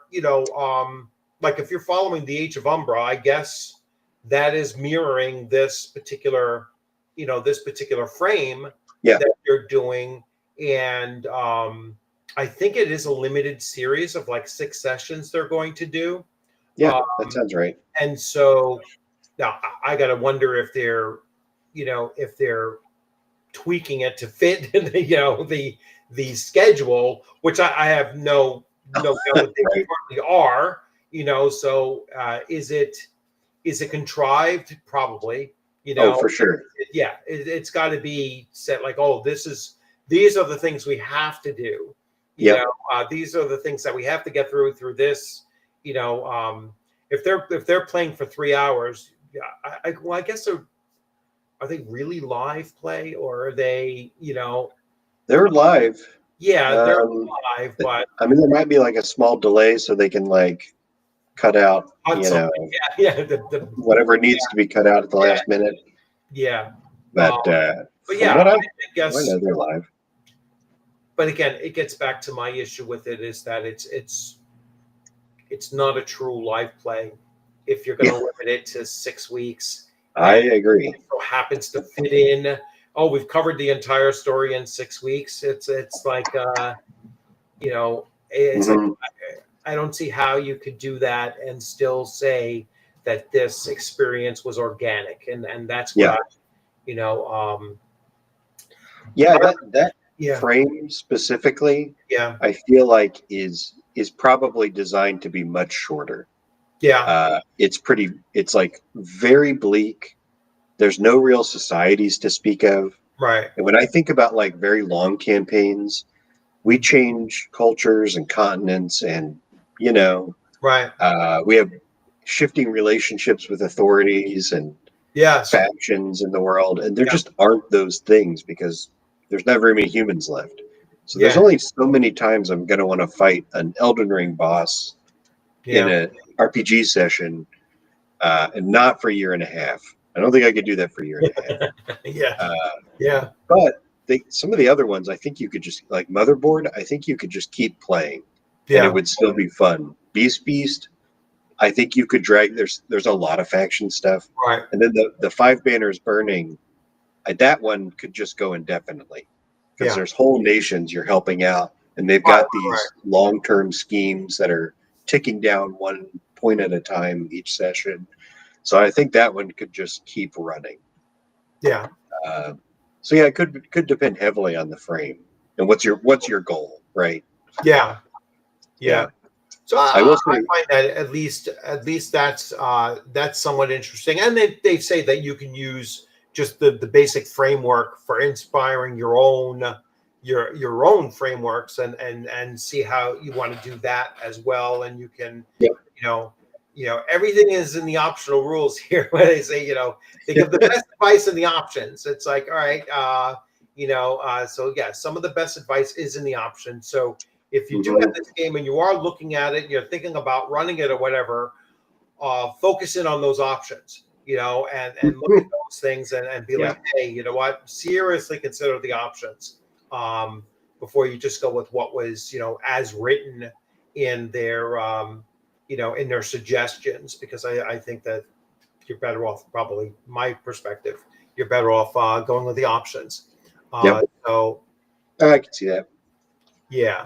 like if you're following the Age of Umbra, I guess that is mirroring this particular frame that they're doing, and I think it is a limited series of like 6 sessions they're going to do. Yeah, that sounds right. And so now I got to wonder if they're tweaking it to fit the schedule, which I have no doubt that they probably are. So is it contrived? Probably. Oh, for sure. It's got to be set like, these are the things we have to do. These are the things that we have to get through this. If they're playing for 3 hours, I guess are they really live play, or are they, They're live. Yeah, they're live, but I mean, there might be like a small delay so they can like cut out, whatever needs to be cut out at the last minute. Yeah. But yeah, I guess I know they're live. But again, it gets back to my issue with it, is that it's not a true live play if you're going to limit it to 6 weeks. I agree. It so happens to fit in. Oh, we've covered the entire story in 6 weeks. It's like it's like, I don't see how you could do that and still say that this experience was organic, and that's what that frame specifically, I feel like is probably designed to be much shorter. It's like very bleak. There's no real societies to speak of. Right. And when I think about like very long campaigns, we change cultures and continents, and right. We have shifting relationships with authorities and factions in the world, and there just aren't those things because there's not very many humans left. So there's only so many times I'm going to want to fight an Elden Ring boss in an RPG session, and not for a year and a half. I don't think I could do that for a year and a half. But some of the other ones, I think you could just, like Motherboard, I think you could just keep playing, and it would still be fun. Beast, I think you could drag. There's a lot of faction stuff, right? And then the 5 Banners Burning, that one could just go indefinitely because there's whole nations you're helping out, and they've got these long-term schemes that are ticking down one point at a time each session. So I think that one could just keep running. Yeah. So yeah, it could depend heavily on the frame and what's your goal, right? Yeah. So I will say, I find that at least that's somewhat interesting. And they say that you can use just the basic framework for inspiring your own frameworks and see how you want to do that as well. And you can, Yep. everything is in the optional rules here. Where they say, they give the best advice in the options. It's like, all right, so yeah, some of the best advice is in the options. So if you do have this game and you are looking at it, you're thinking about running it or whatever, focus in on those options, and look at those things and be like, hey, you know what? Seriously consider the options before you just go with what was, as written in their, in their suggestions, because I think that you're better off, probably my perspective, you're better off going with the options. So I can see that. Yeah.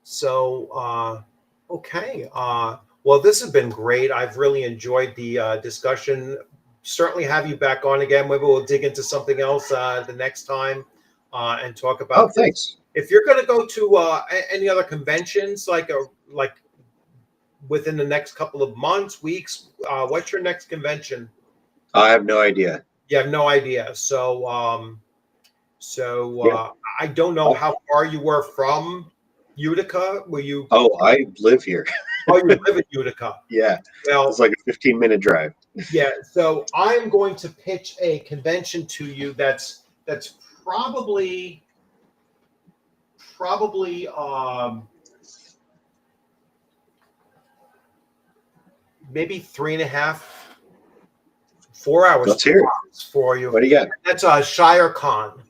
So, okay. Well, this has been great. I've really enjoyed the discussion. Certainly have you back on again. Maybe we'll dig into something else the next time and talk about this. Thanks. If you're going to go to any other conventions, like within the next couple of months, weeks, what's your next convention? I have no idea. You have no idea. So, I don't know how far you were from Utica. Were you? Oh, I live here. Oh, you live in Utica. Yeah. Well, it's like a 15-minute drive. Yeah. So I'm going to pitch a convention to you that's probably maybe 3.5, 4 hours. Let's hear it. For you. What do you got? That's ShireCon.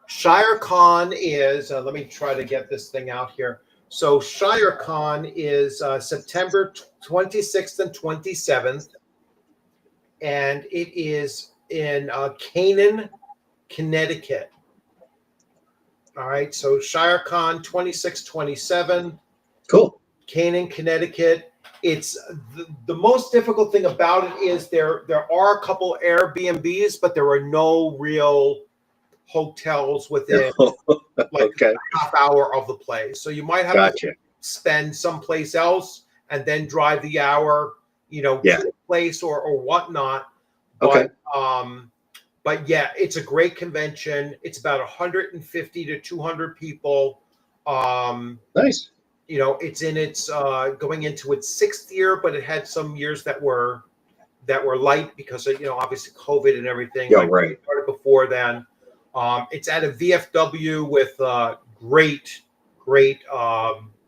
ShireCon is, let me try to get this thing out here. So ShireCon is September 26th and 27th, and it is in Canaan, Connecticut. All right, so ShireCon 26-27. Cool. Canaan, Connecticut. It's the most difficult thing about it is there are a couple Airbnbs, but there are no real hotels within a half hour of the place. So you might have to spend someplace else and then drive the hour, to the place or whatnot. But but yeah, it's a great convention. It's about 150 to 200 people. Nice. It's in its going into its 6th year, but it had some years that were light because of, obviously COVID and everything. Yeah, right. Started before then. It's at a VFW with great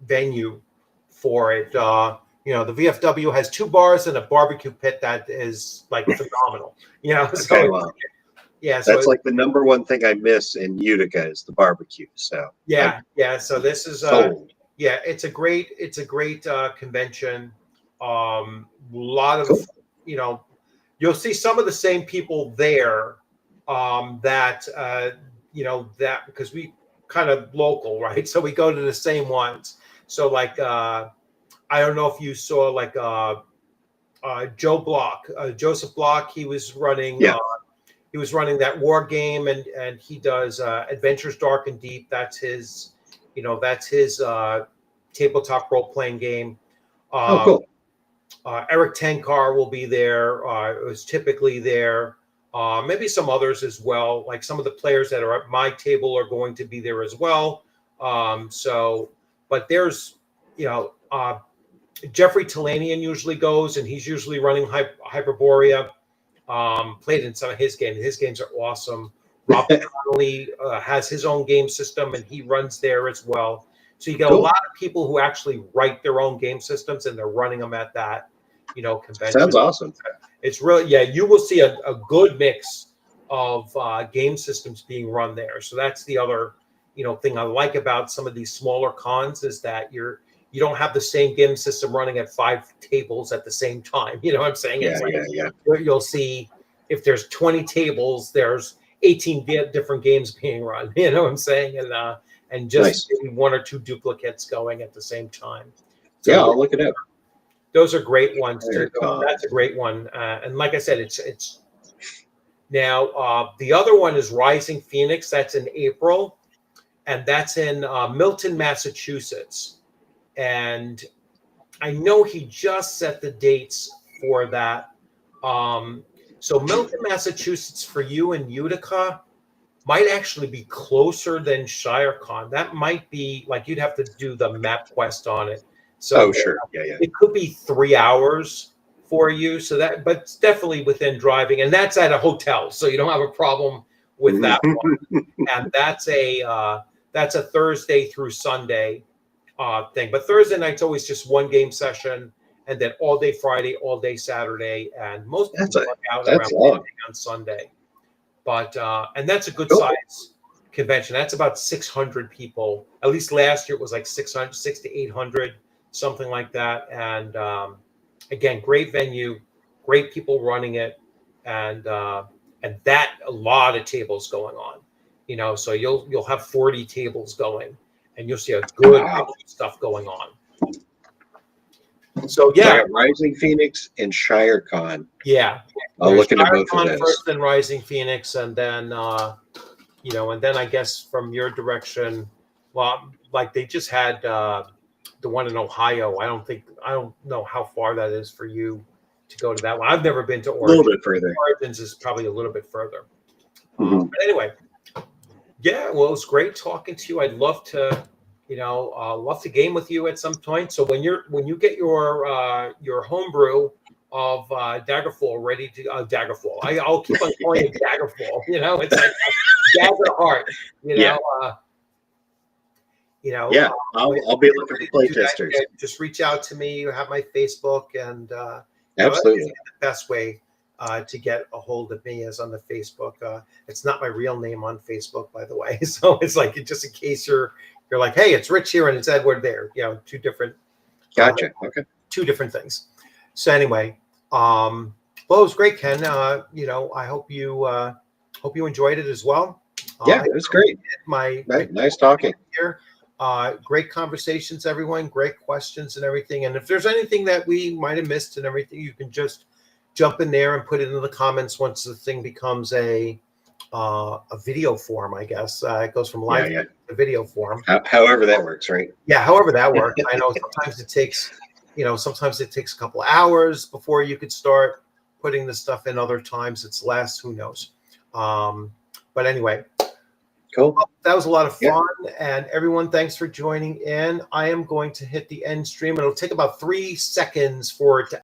venue for it. The VFW has 2 bars and a barbecue pit that is like phenomenal. So wow. Yeah, so that's like the number one thing I miss in Utica is the barbecue. So yeah. So this is it's a great convention. A lot of you'll see some of the same people there. That because we kind of local, right? So we go to the same ones. So like I don't know if you saw like Joseph Block. He was running. He was running that war game, and he does Adventures Dark and Deep. That's his, tabletop role playing game. Cool. Eric Tenkar will be there. Is typically there. Maybe some others as well. Like some of the players that are at my table are going to be there as well. But there's, Jeffrey Talanian usually goes, and he's usually running Hyperborea. Played in some of his games. His games are awesome. Rob Connolly has his own game system, and he runs there as well. So you get a lot of people who actually write their own game systems, and they're running them at that, convention. Sounds awesome. It's really, you will see a good mix of game systems being run there. So that's the other, thing I like about some of these smaller cons is that you don't have the same game system running at 5 tables at the same time. You know what I'm saying? You'll see if there's 20 tables, there's 18 different games being run. You know what I'm saying? And just maybe 1 or 2 duplicates going at the same time. So I'll look it up. those are great ones. ShireCon. That's a great one. And like I said, it's now the other one is Rising Phoenix. That's in April, and that's in Milton, Massachusetts. And I know he just set the dates for that. So Milton, Massachusetts for you in Utica might actually be closer than ShireCon. That might be like you'd have to do the map quest on it. So Sure. Yeah. it could be 3 hours for you. So that, but it's definitely within driving, and that's at a hotel, so you don't have a problem with that one. And that's a Thursday through Sunday thing. But Thursday night's always just one game session, and then all day Friday, all day Saturday, and most people work out around on Sunday. But and that's a good size convention. That's about 600 people. At least last year it was like 600 to 800, something like that. And again, great venue, great people running it, and that a lot of tables going on. So you'll have 40 tables going, and you'll see a good stuff going on. So yeah, Rising Phoenix and ShireCon. Yeah, I'll look into both of those first, then Rising Phoenix, and then and then I guess from your direction, well, like they just had the one in Ohio. I don't know how far that is for you to go to that one. I've never been to Origins. A little bit further. Origins is probably a little bit further. But anyway, yeah, well, it was great talking to you. I'd love to. Love to game with you at some point. So when you get your homebrew of Daggerfall ready to Daggerfall, I'll keep on calling it Daggerfall. It's like Daggerheart. Yeah, I'll be looking for playtesters. Just reach out to me. You have my Facebook, and absolutely the best way to get a hold of me is on the Facebook. It's not my real name on Facebook, by the way. So it's like just in case you're like, hey, it's Rich here and it's Edward there. Two different. Gotcha. Okay. Two different things. So anyway, well, it was great, Ken. I hope you enjoyed it as well. Yeah, it was great. Nice talking here. Great conversations, everyone. Great questions and everything. And if there's anything that we might have missed and everything, you can just jump in there and put it in the comments once the thing becomes a video form, I guess. It goes from live to video form. However that works, right? Yeah, however that works. I know sometimes it takes, a couple of hours before you could start putting the stuff in. Other times it's less. Who knows? But anyway, cool. Well, that was a lot of fun. And everyone, thanks for joining in. I am going to hit the end stream. It'll take about 3 seconds for it to